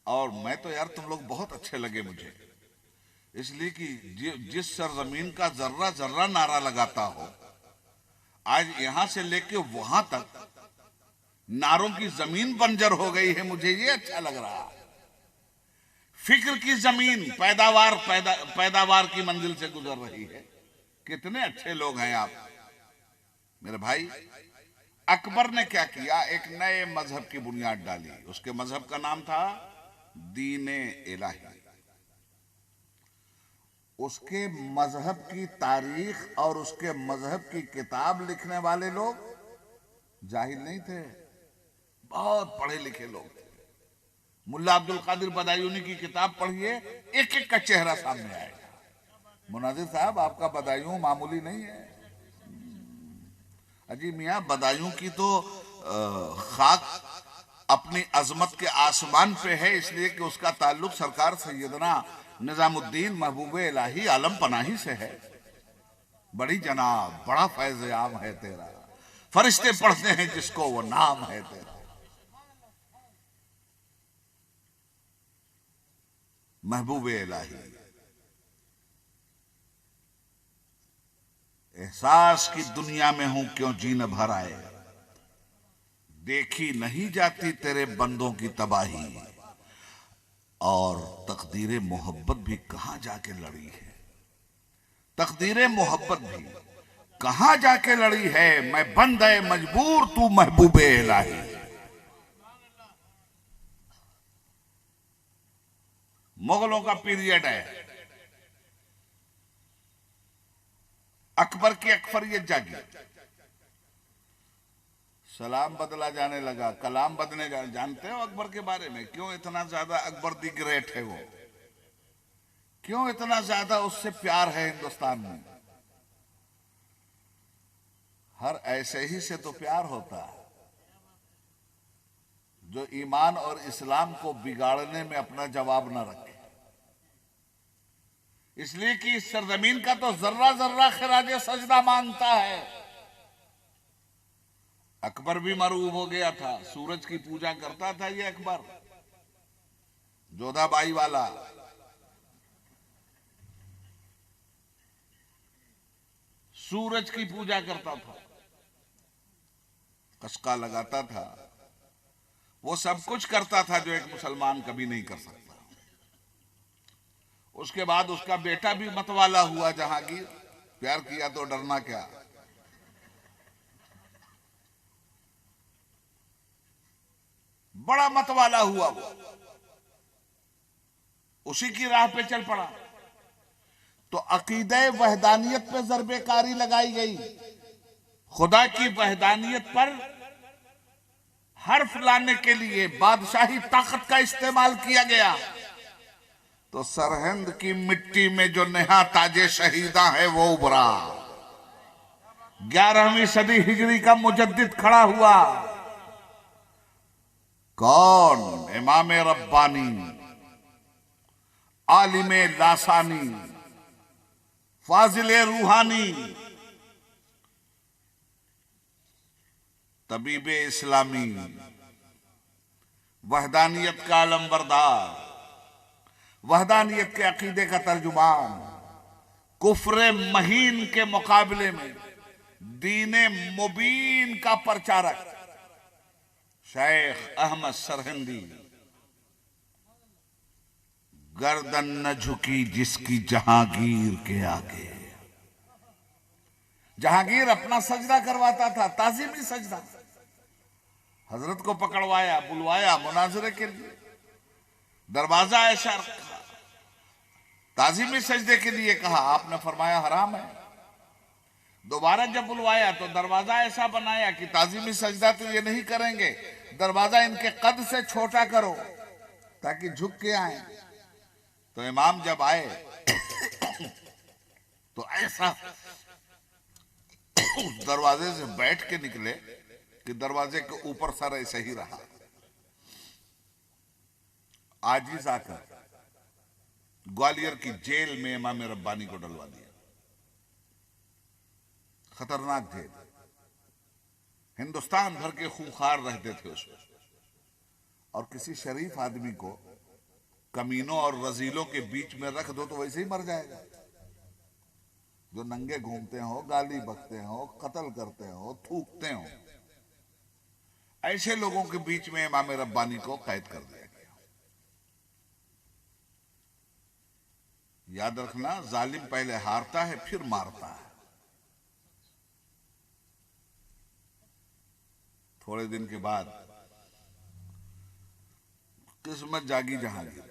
और मैं तो यार, तुम लोग बहुत अच्छे लगे मुझे, इसलिए कि जिस सरजमीन का जर्रा जर्रा नारा लगाता हो, आज यहां से लेके वहां तक नारों की जमीन बंजर हो गई है। मुझे ये अच्छा लग रहा है। फिक्र की जमीन पैदावार की मंजिल से गुजर रही है। कितने अच्छे लोग हैं आप मेरे भाई। अकबर ने क्या किया? एक नए मजहब की बुनियाद डाली। उसके मजहब का नाम था दीने इलाही। उसके मजहब की तारीख और उसके मजहब की किताब लिखने वाले लोग जाहिल नहीं थे, बहुत पढ़े लिखे लोग थे। मुल्ला अब्दुल कादिर बदायूनी की किताब पढ़िए, एक एक का चेहरा सामने आएगा। मुनाजिर साहब, आपका बदायूं मामूली नहीं है। अजी मियाँ, बदायूं की तो खाक अपनी अजमत के आसमान पे है, इसलिए कि उसका ताल्लुक सरकार सैयदना निजामुद्दीन महबूब इलाही आलम पनाही से है। बड़ी जनाब, बड़ा फैज़ आम है तेरा, फरिश्ते पढ़ते हैं जिसको वो नाम है तेरा। महबूब इलाही, एहसास की दुनिया में हूं क्यों जी न भर आए, देखी नहीं जाती तेरे बंदों की तबाही, और तकदीरे मोहब्बत भी कहां जाके लड़ी है। तकदीर मोहब्बत भी कहां जाके लड़ी है, मैं बंदे मजबूर तू महबूबे इलाही। मुगलों का पीरियड है, अकबर की अकबरियत जागी, सलाम बदला जाने लगा, कलाम बदलने जानते हो अकबर के बारे में? क्यों इतना ज्यादा अकबर दी ग्रेट है वो, क्यों इतना ज्यादा उससे प्यार है हिंदुस्तान में? हर ऐसे ही से तो प्यार होता है जो ईमान और इस्लाम को बिगाड़ने में अपना जवाब न रखे। इसलिए कि इस सरजमीन का तो जर्रा जर्रा खिराजे सजदा मांगता है। अकबर भी मरूब हो गया था, सूरज की पूजा करता था ये अकबर, जोधाबाई वाला। सूरज की पूजा करता था, कसका लगाता था, वो सब कुछ करता था जो एक मुसलमान कभी नहीं कर सकता। उसके बाद उसका बेटा भी मतवाला हुआ जहांगीर, प्यार किया तो डरना क्या। बड़ा मतवाला हुआ वो, उसी की राह पे चल पड़ा तो अकीदे वहदानियत पे ज़रबेकारी लगाई गई। खुदा की वहदानियत पर हर्फ लाने के लिए बादशाही ताकत का इस्तेमाल किया गया तो सरहिंद की मिट्टी में जो नेहा ताजे शहीदा है वो उभरा। 11वीं सदी हिजरी का मुजद्दिद खड़ा हुआ। कौन? इमाम रब्बानी, आलिम लासानी, फाजिल रूहानी, तबीब इस्लामी, वहदानियत का अलमबरदार, वहदानियत के अकीदे का तर्जुमान, कुफ्र महीन के मुकाबले में दीने मुबीन का प्रचारक शेख अहमद सरहिंदी। गर्दन न झुकी जिसकी जहांगीर के आगे। जहांगीर अपना सजदा करवाता था, ताजीमी सजदा। हजरत को पकड़वाया, बुलवाया मुनाजरे के लिए, दरवाजा ऐसा रखा, ताजीमी सजदे के लिए कहा, आपने फरमाया हराम है। दोबारा जब बुलवाया तो दरवाजा ऐसा बनाया कि ताजीमी सजदा तो ये नहीं करेंगे, दरवाजा इनके कद से छोटा करो ताकि झुक के आए। तो इमाम जब आए तो ऐसा उस दरवाजे से बैठ के निकले कि दरवाजे के ऊपर सर ऐसे ही रहा। आजिज आकर ग्वालियर की जेल में इमाम रब्बानी को डलवा दिया। खतरनाक जेल, हिंदुस्तान भर के खूंखार रहते थे उसमें, और किसी शरीफ आदमी को कमीनों और रजीलों के बीच में रख दो तो वैसे ही मर जाएगा। जो नंगे घूमते हो, गाली बकते हो, कत्ल करते हो, थूकते हो, ऐसे लोगों के बीच में इमाम रब्बानी को कैद कर दिया गया। याद रखना, जालिम पहले हारता है फिर मारता है। थोड़े दिन के बाद किस्मत जागी जहांगीर।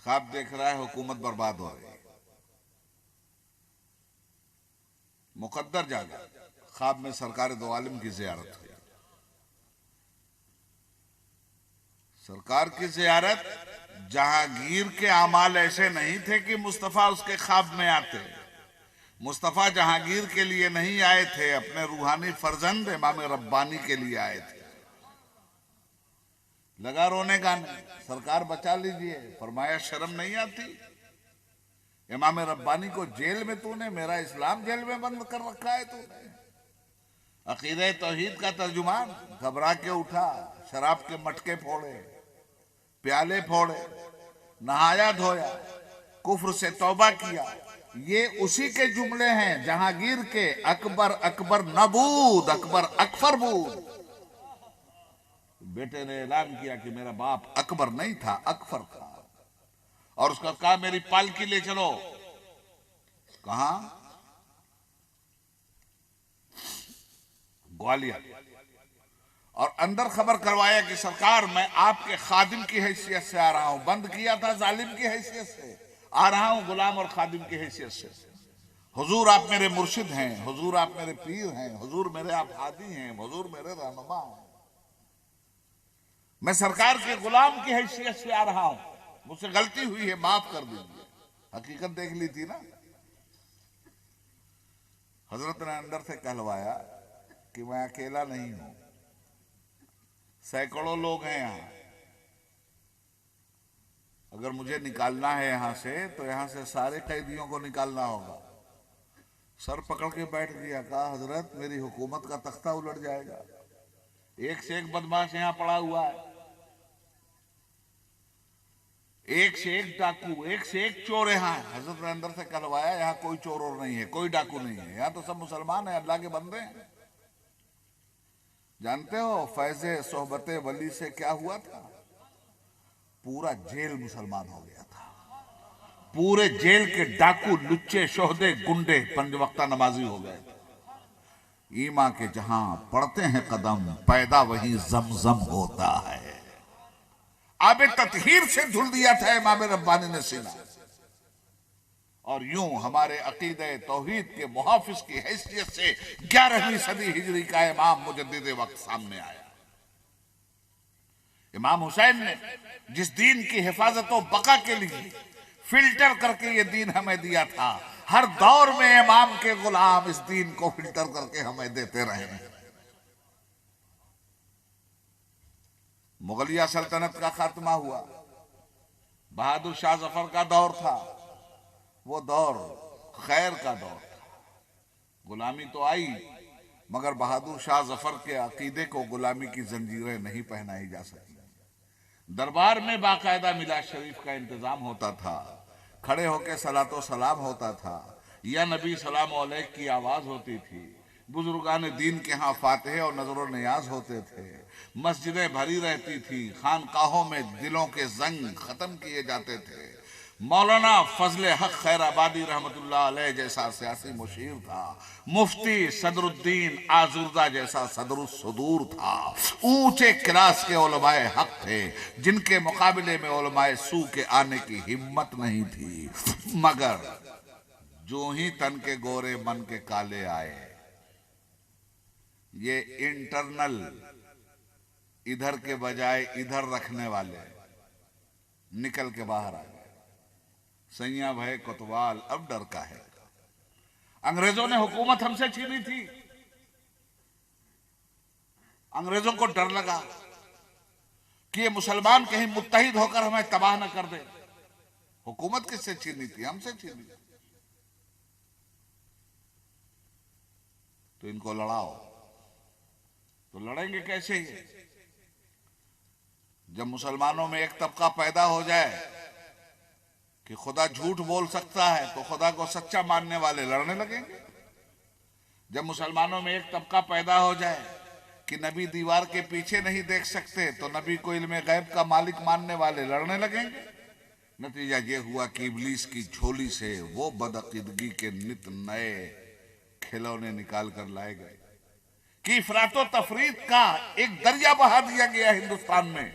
ख्वाब देख रहा है हुकूमत बर्बाद हो रही है। मुकद्दर जागा, ख्वाब में सरकार दो आलिम की जियारत हुई। सरकार की जियारत, जहांगीर के अमाल ऐसे नहीं थे कि मुस्तफा उसके ख्वाब में आते। मुस्तफा जहांगीर के लिए नहीं आए थे, अपने रूहानी फर्जंद इमाम रब्बानी के लिए आए थे। लगा रोने गाने, सरकार बचा लीजिए। फरमाया शर्म नहीं आती? इमाम रब्बानी को जेल में तूने, मेरा इस्लाम जेल में बंद कर रखा है तूने। अकीदे तौहीद का तर्जुमान घबरा के उठा, शराब के मटके फोड़े, प्याले फोड़े, नहाया धोया, कुफ्र से तौबा किया। ये उसी के जुमले हैं जहांगीर के, अकबर अकबर नबूद, अकबर अकबर बूद। बेटे ने ऐलान किया कि मेरा बाप अकबर नहीं था, अकबर था, और उसका कहा मेरी पालकी ले चलो। कहां? ग्वालियर। और अंदर खबर करवाया कि सरकार मैं आपके खादिम की हैसियत से आ रहा हूं। बंद किया था जालिम की हैसियत से, आ रहा हूं गुलाम और खादिम की हैसियत से। हुजूर आप मेरे मुर्शिद हैं, हुजूर आप मेरे पीर हैं, हुजूर मेरे आप हादी हैं, हुजूर मेरे रहनुमा हैं। मैं सरकार के गुलाम की हैसियत से आ रहा हूं, मुझसे गलती हुई है, माफ कर दीजिए। हकीकत देख ली थी ना। हजरत ने अंदर से कहलवाया कि मैं अकेला नहीं हूं, सैकड़ों लोग हैं यहां। अगर मुझे निकालना है यहां से तो यहां से सारे कैदियों को निकालना होगा। सर पकड़ के बैठ गया। कहा हजरत मेरी हुकूमत का तख्ता उलट जाएगा। एक से एक बदमाश यहां पड़ा हुआ है, एक से एक डाकू, एक से एक चोर यहाँ है। हजरत ने अंदर से कहलवाया यहाँ कोई चोर और नहीं है, कोई डाकू नहीं है, यहाँ तो सब मुसलमान हैं, अल्लाह के बंदे हैं। जानते हो फैज़े सोहबते वली से क्या हुआ था? पूरा जेल मुसलमान हो गया था। पूरे जेल के डाकू, लुच्चे, शोहदे, गुंडे पंज वक्ता नमाजी हो गए। ईमा के जहां पड़ते हैं कदम, पैदा वहीं जमजम होता है। आबे ततहीर से धुल दिया था इमाम रब्बानी ने सीना। और यूं हमारे अकीदे तौहीद के मुहाफिज की हैसियत से 11वीं सदी हिजरी का इमाम मुजद्दिद वक्त सामने आया। इमाम हुसैन ने जिस दीन की हिफाजत और बका के लिए फिल्टर करके ये दीन हमें दिया था, हर दौर में इमाम के गुलाम इस दीन को फिल्टर करके हमें देते रहे हैं। मुगलिया सल्तनत का खात्मा हुआ, बहादुर शाह जफर का दौर था। वो दौर खैर का दौर था। गुलामी तो आई, मगर बहादुर शाह जफर के अकीदे को गुलामी की जंजीरें नहीं पहनाई जा सकी। दरबार में बाकायदा मिलाद शरीफ का इंतजाम होता था, खड़े होकर सलातो सलाम होता था, या नबी सलाम अलैह की आवाज होती थी। बुजुर्गान दीन के यहाँ फातिहे और नजर नियाज होते थे। मस्जिदें भरी रहती थी, खानकाहों में दिलों के जंग खत्म किए जाते थे। मौलाना फजले हक खैराबादी रहमतुल्लाह अलैह जैसा सियासी मुशीर था। मुफ्ती सदरुद्दीन आजुर्दा जैसा सदरुस्सुदूर था। ऊंचे क्लास के उलमाए हक थे, जिनके मुकाबले में उलमाए सू के आने की हिम्मत नहीं थी। मगर जो ही तन के गोरे मन के काले आए, ये इंटरनल इधर के बजाय इधर रखने वाले निकल के बाहर आ गए। सैया भय कोतवाल अब डर का है। अंग्रेजों ने हुकूमत हमसे छीनी थी, अंग्रेजों को डर लगा कि ये मुसलमान कहीं मुत्तहिद होकर हमें तबाह न कर दे। हुकूमत किससे छीनी थी? हमसे छीनी। तो इनको लड़ाओ। तो लड़ेंगे कैसे? जब मुसलमानों में एक तबका पैदा हो जाए कि खुदा झूठ बोल सकता है, तो खुदा को सच्चा मानने वाले लड़ने लगेंगे। जब मुसलमानों में एक तबका पैदा हो जाए कि नबी दीवार के पीछे नहीं देख सकते, तो नबी को इल्मे गैब का मालिक मानने वाले लड़ने लगेंगे। नतीजा ये हुआ कि इब्लीस की झोली से वो बदअकीदगी के नित नए खिलौने निकाल कर लाए गए कि इफरातो तफरीद का एक दरिया बहा दिया गया हिंदुस्तान में।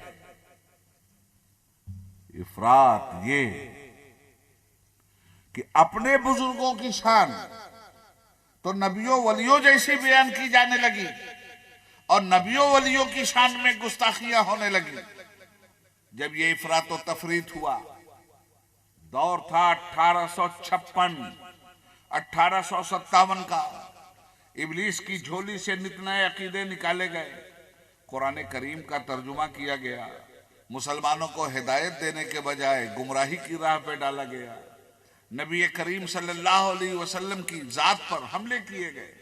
इफरात ये कि अपने बुजुर्गों की शान तो नबियों वलियों जैसी बयान की जाने लगी, और नबियों वलियों की शान में गुस्ताखियां होने लगी। जब ये इफरात और तफरीत हुआ, दौर था 1856 1857 का। इब्लीस की झोली से नित नए अकीदे निकाले गए, कुरान करीम का तर्जुमा किया गया, मुसलमानों को हिदायत देने के बजाय गुमराही की राह पे डाला गया, नबी करीम सल्लल्लाहु अलैहि वसल्लम की जात पर हमले किए गए।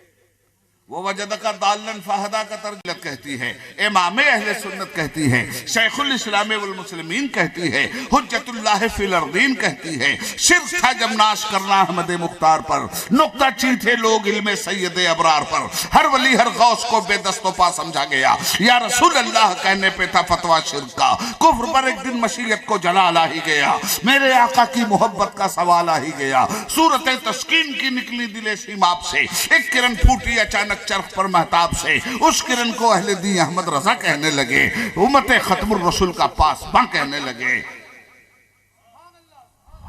वो वजद का दालन फहदा का तरजत कहती है, इमाम अहले सुन्नत कहती है, शेखुल इस्लाम वल मुस्लिमीन कहती है, हुज्जतुल्लाह फिल अर्दीन कहती है। शिर्क था जब नाश करना अहमद मुख्तार पर, नुक्ता चीथे लोग इल्मे सैयद अबरार पर। हर वली हर गौस को बेदस्तोपा समझा गया, या रसूल अल्लाह कहने पे था फतवा शिर्क का। कुफ्र पर एक दिन मशीयत को जलाल आ ही गया, मेरे आका की मोहब्बत का सवाल आ ही गया। सूरत तस्कीन की निकली दिले सीमाब से, एक किरण फूटी अचानक चरख पर महताब से। उस किरण को अहले दी अहमद रजा कहने लगे, उम्मत खत्मुर रसूल का पासबां कहने लगे।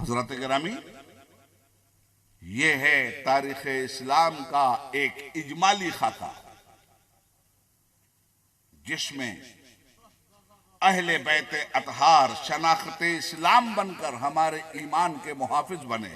हजरत गिरामी, ये है तारीख इस्लाम का एक इजमाली खाका, जिसमें अहले बैत अतहार शनाख्त इस्लाम बनकर हमारे ईमान के मुहाफिज बने।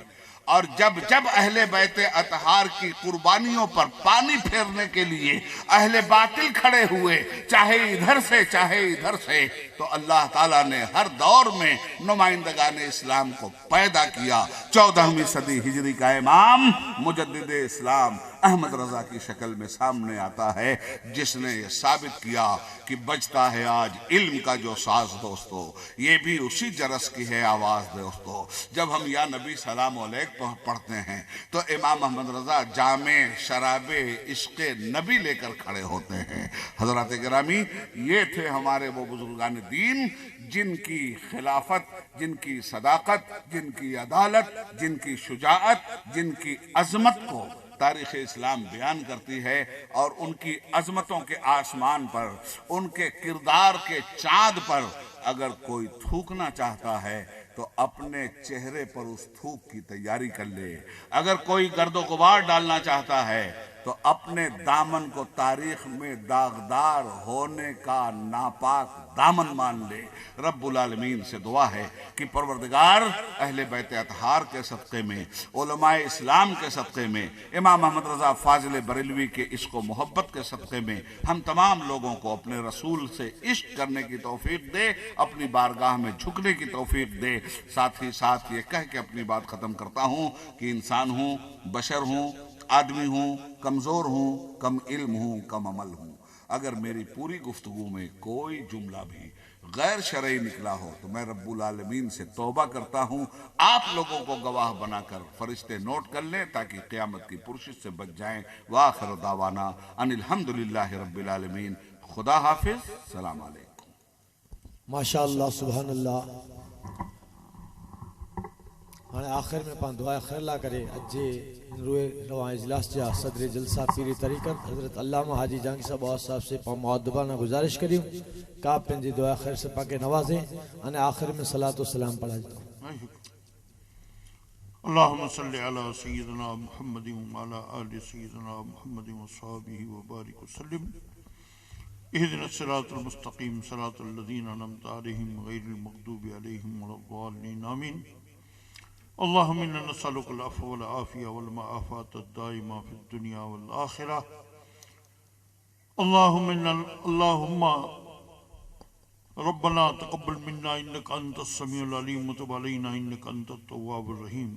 और जब जब अहले बैत अतहार की कुर्बानियों पर पानी फेरने के लिए अहले बातिल खड़े हुए, चाहे इधर से चाहे इधर से, तो अल्लाह ताला ने हर दौर में नुमाइंदगान इस्लाम को पैदा किया। 14वीं सदी हिजरी का इमाम मुजद्दिद इस्लाम अहमद रजा की शक्ल में सामने आता है, जिसने ये साबित किया कि बजता है आज इल्म का जो साज दोस्तों, ये भी उसी जरस की है आवाज दोस्तों। जब हम या नबी सलाम अलैक पढ़ते हैं तो इमाम अहमद रजा जामे शराबे इश्क़े नबी लेकर खड़े होते हैं। हजरत गिरामी, ये थे हमारे वो बुजुर्गान दीन जिनकी खिलाफत, जिनकी सदाकत, जिनकी अदालत, जिनकी शुजाअत, जिनकी अजमत को तारीख़ इस्लाम बयान करती है। और उनकी अजमतों के आसमान पर, उनके किरदार के चाँद पर अगर कोई थूकना चाहता है तो अपने चेहरे पर उस थूक की तैयारी कर ले। अगर कोई गर्दो गुबार डालना चाहता है तो अपने दामन को तारीख में दागदार होने का नापाक दामन मान ले। रब्बुल आलमीन से दुआ है कि परवरदिगार अहले बैत अतहार के सदक़े में, उलमाए इस्लाम के सदक़े में, इमाम अहमद रज़ा फाजिल बरेलवी के इश्क़ व मोहब्बत के सदक़े में हम तमाम लोगों को अपने रसूल से इश्क़ करने की तौफीक दे, अपनी बारगाह में झुकने की तौफीक दे। साथ ही साथ ये कह के अपनी बात ख़त्म करता हूँ कि इंसान हूँ, बशर हूँ, आदमी हूँ, कमज़ोर हूँ, कम इल्म हूँ, कम अमल हूँ। अगर मेरी पूरी गुफ्तगू में कोई जुमला भी गैर शरई निकला हो तो मैं रब्बुल आलमीन से तौबा करता हूँ। आप लोगों को गवाह बनाकर फरिश्ते नोट कर लें ताकि क़यामत की पुरशिश से बच जाएं। व आखिर दावाना अनिल हम्दुलिल्लाहि रब्बिल आलमीन। खुदा हाफिज, सलाम अलैकुम। माशाअल्लाह, सुभान अल्लाह। हाँ आखिर में पान दुआ खैर ला करे। अजे रोए रवा इजलास जा सदर जलसा पीरी तरीक़त हज़रत अल्लामा हाजी जहांगीर साहब से मुअद्दबाना गुजारिश करी का पंहिंजी दुआ खैर से पाके नवाज़ें। अने आखिर में सलातो सलाम पढ़ाई दो। अल्लाहुम्मा सल्लि अला सय्यिदिना मुहम्मदिन व अला आलि सय्यिदिना मुहम्मदिन व सहाबिहि व बारिक व सल्लिम। इहदिना सिरातल मुस्तक़ीम सिरातल लज़ीना अनअमता अलैहिम गैरिल मग़दूबि अलैहिम वलद्दाल्लीन आमीन। अल्लाहुम्मा इन्ना नसअलुकल अफ़्व वल आफ़िया वल मआफ़ात अद-दाइमा फ़िद दुनिया वल आख़िरह। अल्लाहुम्मा रब्बना तक़ब्बल मिन्ना इन्नका अंतस समीउल अलीम व तुब अलैना इन्नका अंतत तव्वाबुर रहीम।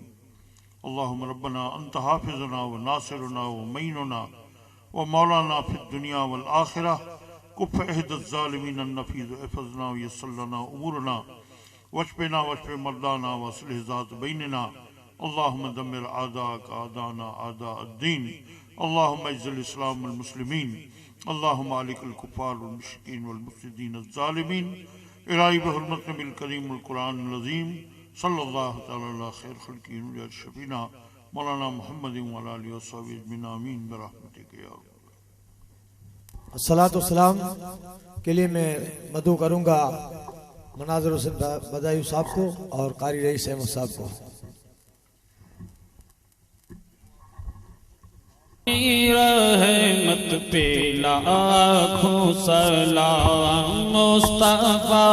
अल्लाहुम्मा रब्बना अंत हाफ़िज़ुना व नासिरुना व मुईनुना व मौलाना फ़िद दुनिया वल आख़िरह। कुफ़ अहदज़ ज़ालिमीन अन्नफ़ीज़ इफ़ज़ना व यस्सिर लना उमूरना वशफ़िना वशफ़ि मर्दाना व अस्लिह ज़ात बैनिना। अल्लाहुम्मा दम्मिर आदाअक आदाना आदाअद्दीन। अल्लाहुम्मा इज़्ज़िल इस्लाम वल मुस्लिमीन। अल्लाहुम्मा अलिकल कुफ़ार वल मुश्रिकीन वल मुफ़सिदीन अज़्ज़ालिमीन। इलाही बिहुर्मत नबिल करीम वल कुरानिल अज़ीम सल्लल्लाहु तआला अला खैर ख़ल्क़िही या शफ़ीना मौलाना मुहम्मदिन व अला आलिहि व सहाबिहि अजमईन आमीन बिरहमतिक या रब्बल। सलातो सलाम के लिए मैं मदू करूँगा मनाज़िर हुसैन बदायूं साहब को और कारी रईस अहमद साहब को। रहमत पे लाखों सलाम मुस्तफा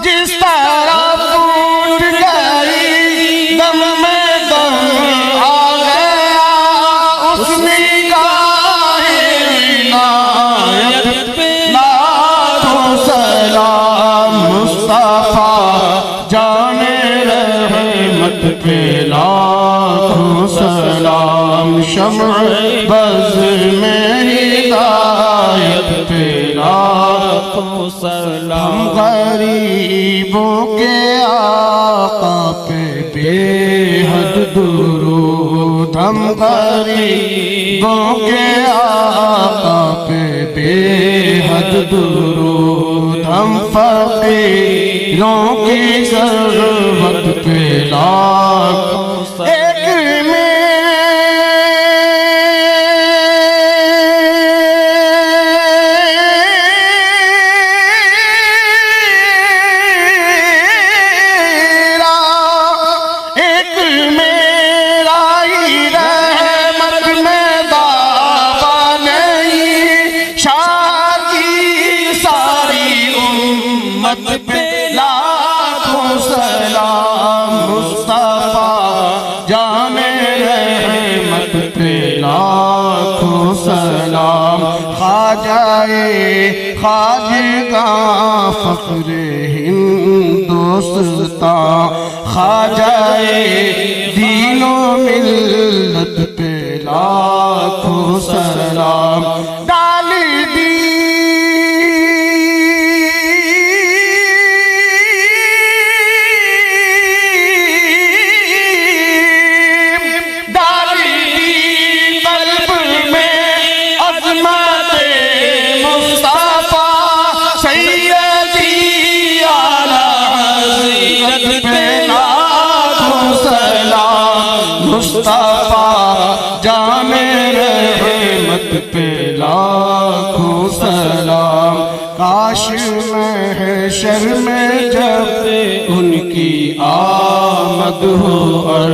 जिस तरह फूट गई दम में दम आ गया उसने गाहे नायत पे लाखों सलाम मुस्तफा जाने रहमत पे लाखों सलाम शम्अ बज़ में हिदायत पे लाखों सलाम गरीबों के आका पे बेहद दुरूद हम गरीबों के आका पे बेहद दुरूद हम फकीरों की ज़रूरत पे लाखों पे लाखों सलाम मुस्तफा जाने रहमत पे लाखों सलाम ख्वाजाए ख्वाजगा फख्रे हिंदुस्तान ख्वाजाए दीनो मिल्लत पे लाखों सलाम डाली दी मुस्तफा जाने रहमत पे लाखों सलाम काश महशर में जब उनकी आमद हो और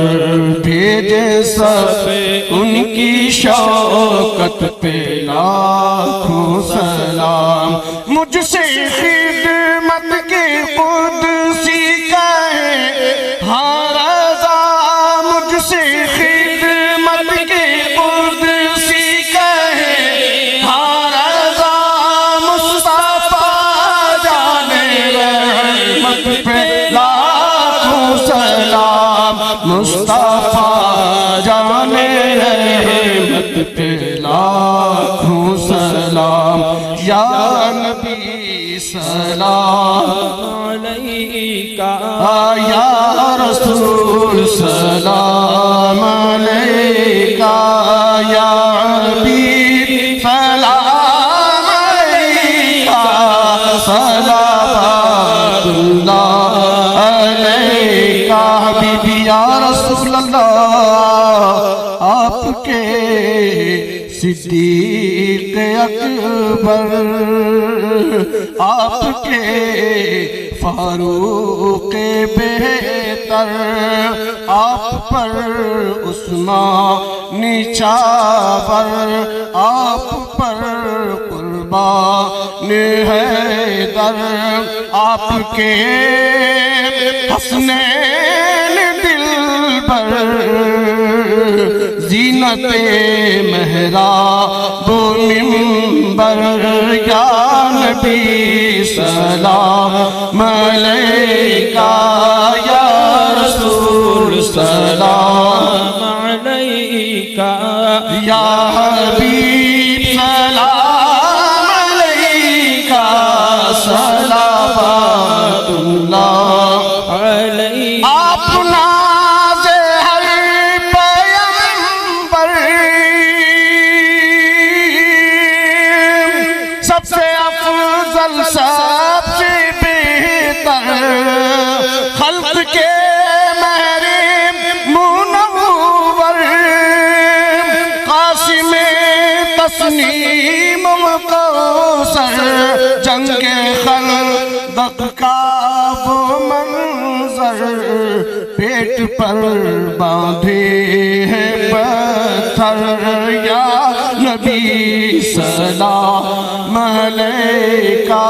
भेजे सब उनकी शौकत पे लाखों सलाम मुझसे खिदमत के कुदसी कहे हाँ रज़ा मुझसे खिदमत के कुदसी कहे हाँ रज़ा मुस्तफा जाने रहमत पे लाखों सलाम मुस्तफा जाने रहमत पे लाखों सलाम या नबी सलाम अलैका या रसूल सलाम अलैका या हबीब सलाम अलैका सलावतुल्लाह अलैका हबीबी या रसूल अल्लाह आपके सिद्दीक अकबर आपके फारूक बेहतर आप पर उस्मान निछावर आप पर कुर्बान हैदर आपके हसनैन दिल पर जीनते मेहराब मिंबर या नबी सलाम अलैका या रसूल सलाम अलैका या हबीब सलाम अलैका सलावतुल्लाह अलैका अपना सबसे अफजल सबसे बेहतर खल्क के महरीम मुनव्वर कासिम तस्नीम कौसर जंगे खंदक का वो मंजर पेट पर बांधे हैं पत्थर या नबी सलाम अलैका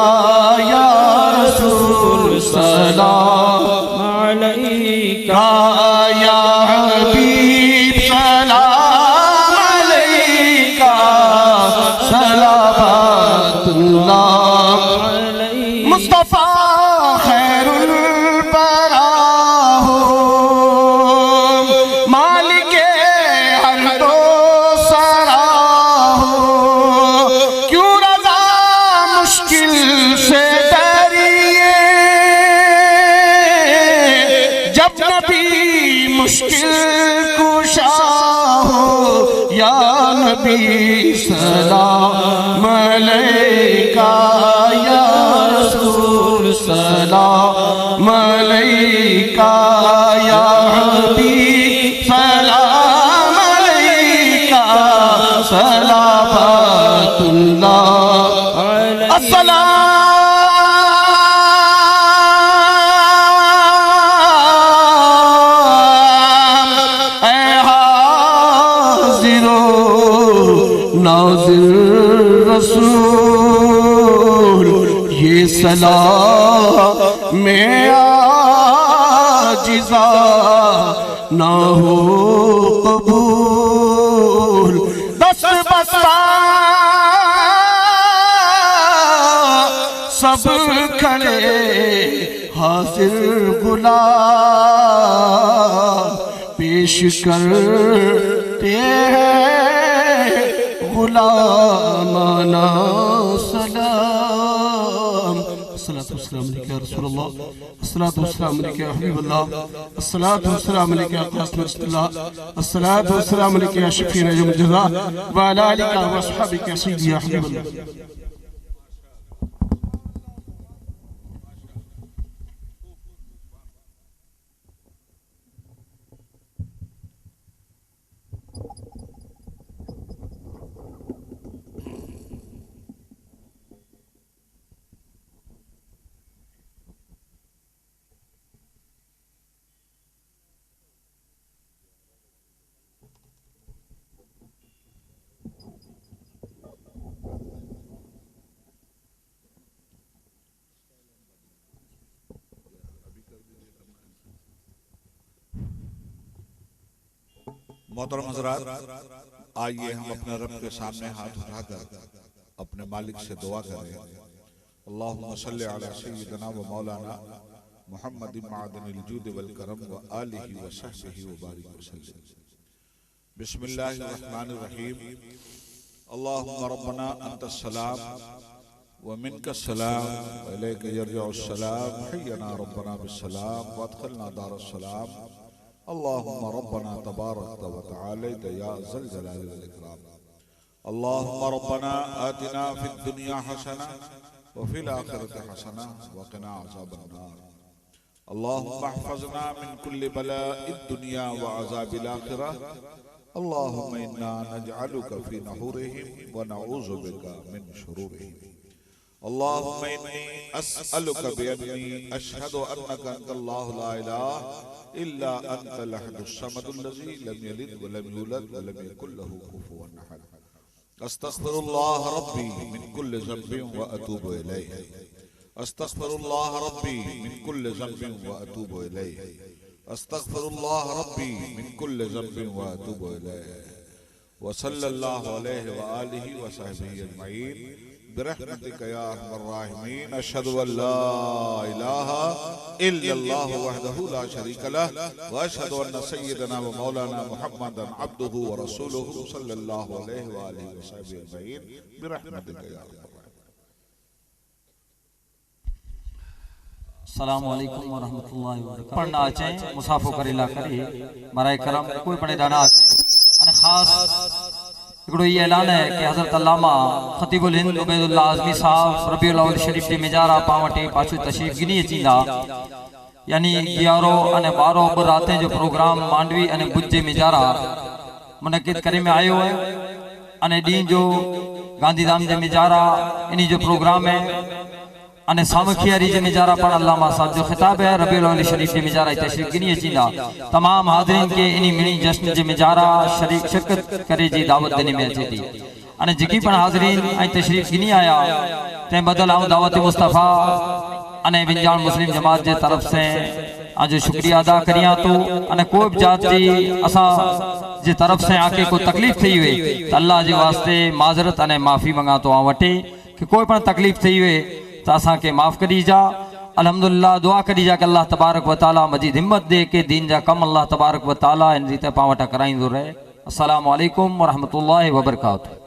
या रसूल सलाम अलैका या हबीब सलाम अलैका सलावतुल्लाह मुस्तफा खैरुल बरा हो मालिके हरदो सरा हो क्यों रज़ा मुश्किल से डरिए जब नबी मुश्किल कुशा हो या नबी सलाम अलैका या रसूल सलाम अलैका या हबीब सलाम अलैका सलावतुल्लाह अस्सलाम ऐ हाज़िरो नाज़िर रसूल ये सलाम में आजिज़ा ना हो कबूल दस बस्ता सब खड़े हाजिर गुलाम पेश करते हैं गुलामाना सलाम अस्सलातु वस्सलामु अलैका या रसूलल्लाह अस्सलातु वस्सलामु अलैका या हबीबल्लाह अस्सलातु वस्सलामु अलैका या कासिम रसूलल्लाह अस्सलातु वस्सलामु अलैका या शफीअ यौमिल जज़ा व अला आलिका व अस्हाबिका या सय्यदी या हबीबल्लाह। मोहतरम हज़रात, आइए हम अपने रब के सामने हाथ उठाकर अपने मालिक से दुआ करें। अल्लाहुम्मा सल्लि अला सय्यिदिना व मौलाना मुहम्मदिन मअदनिल जूद वल करम व आलिहि व सहबिहि व बारिक वसल्लम। बिस्मिल्लाहिर रहमानिर रहीम। अल्लाहुम्मा रब्बना अंतस सलाम व मिनकस सलाम व इलैका यरजउस सलाम हय्यना रब्बना बिस सलाम व अदखिलना दारस सलाम। अल्लाहुम्मा रब्बना तबारकत व तआलैत या ज़ल जलाल वल इकराम। अल्लाहुम्मा रब्बना आतिना फिद दुनिया हसना व फिल आखिरति हसना व क़िना अज़ाबन नार। अल्लाहुम्मा अहफ़ज़ना मिन कुल्लि बलाइद दुनिया व अज़ाबिल आखिरह। अल्लाहुम्मा इन्ना नजअलुका फी नहूरिहिम व नऊज़ु बिका मिन शुरूरिहिम। अल्लाहुम्मा इन्नी अस्अलुका बिअन्नी अशहदु अन्नका अंतल्लाहु ला इलाहा इल्ला अंतल अहदुस समदुल्लज़ी लम यलिद व लम यूलद व लम यकुल लहू कुफुवन अहद। अस्तग़फिरुल्लाह रब्बी मिन कुल्लि ज़ंबिन व अतूबु इलैह। अस्तग़फिरुल्लाह रब्बी मिन कुल्लि ज़ंबिन व अतूबु इलैह। अस्तग़फिरुल्लाह रब्बी मिन कुल्लि ज़ंबिन व अतूबु इलैह। व सल्लल्लाहु अलैहि व आलिहि व सहबिहि अजमईन बिरहमतिका या अरहमर राहिमीन। अशहदु अल्ला इलाहा इल्लल्लाहु वहदहु ला शरीका लह व अशहदु अन्न सय्यदना व मौलाना मुहम्मदन अब्दुहु व रसूलुहु सल्लल्लाहु अलैहि व आलिहि व सहबिहि अजमईन बिरहमतिका या अरहमर राहिमीन। अस्सलामु अलैकुम व रहमतुल्लाहि व बरकातहू। पढ़ना अचे मुसाफो करेला करे बराए करम कोई पढ़े दाना अने खास हिकिड़ो ये ऐलान है कि हज़रत अल्लामा ख़तीबुल हिंद उबैदुल्लाह आज़मी साहब रबीउल अव्वल शरीफ जे मिजारा पां वटि पाछो तशरीफ़ गिनी अचींदा यानी 11 अने 12 ॿ राति जो प्रोग्राम मांडवी अने भुज जे मिजारा मुनक़िद करे में आयो है अने ॾींहं जो गांधीधाम जे मिजारा इन्ही जो प्रोग्राम है अने सामखियारी जे मिजारा पण अल्लामा साहब जो खिताब है रबीउल अव्वल शरीफ जे मिजारा तशरीफ गिनी अचींदा तमाम हाज़रीन के इनी मिनी जश्न जे मिजारा शरीक शिरकत करे जी दावत देने में अचे थी अने जेकी पण हाज़रीन ऐं तशरीफ गिनी आया ते बदल आऊं दावत मुस्तफ़ा अने विंजाण मुस्लिम जमात जे तरफ से आज शुक्रिया अदा करिया तो अने कोई भी जात जी असा जे तरफ से आके को तकलीफ थी हुई तो अल्लाह जे वास्ते माजरत अने माफ़ी मंगा तो आ वटे कि कोई पण तकलीफ थी हुई तो असा के माफ़ करी जा अल्हम्दुलिल्लाह दुआ करी जा कि अल्लाह तबारक व तआला मजीद हिम्मत दे के दीन जा कम अल्लाह तबारक व तआला इन रीते पां वटा कराईंदो रहे। अस्सलामु अलैकुम व रहमतुल्लाहि व बरकातहू।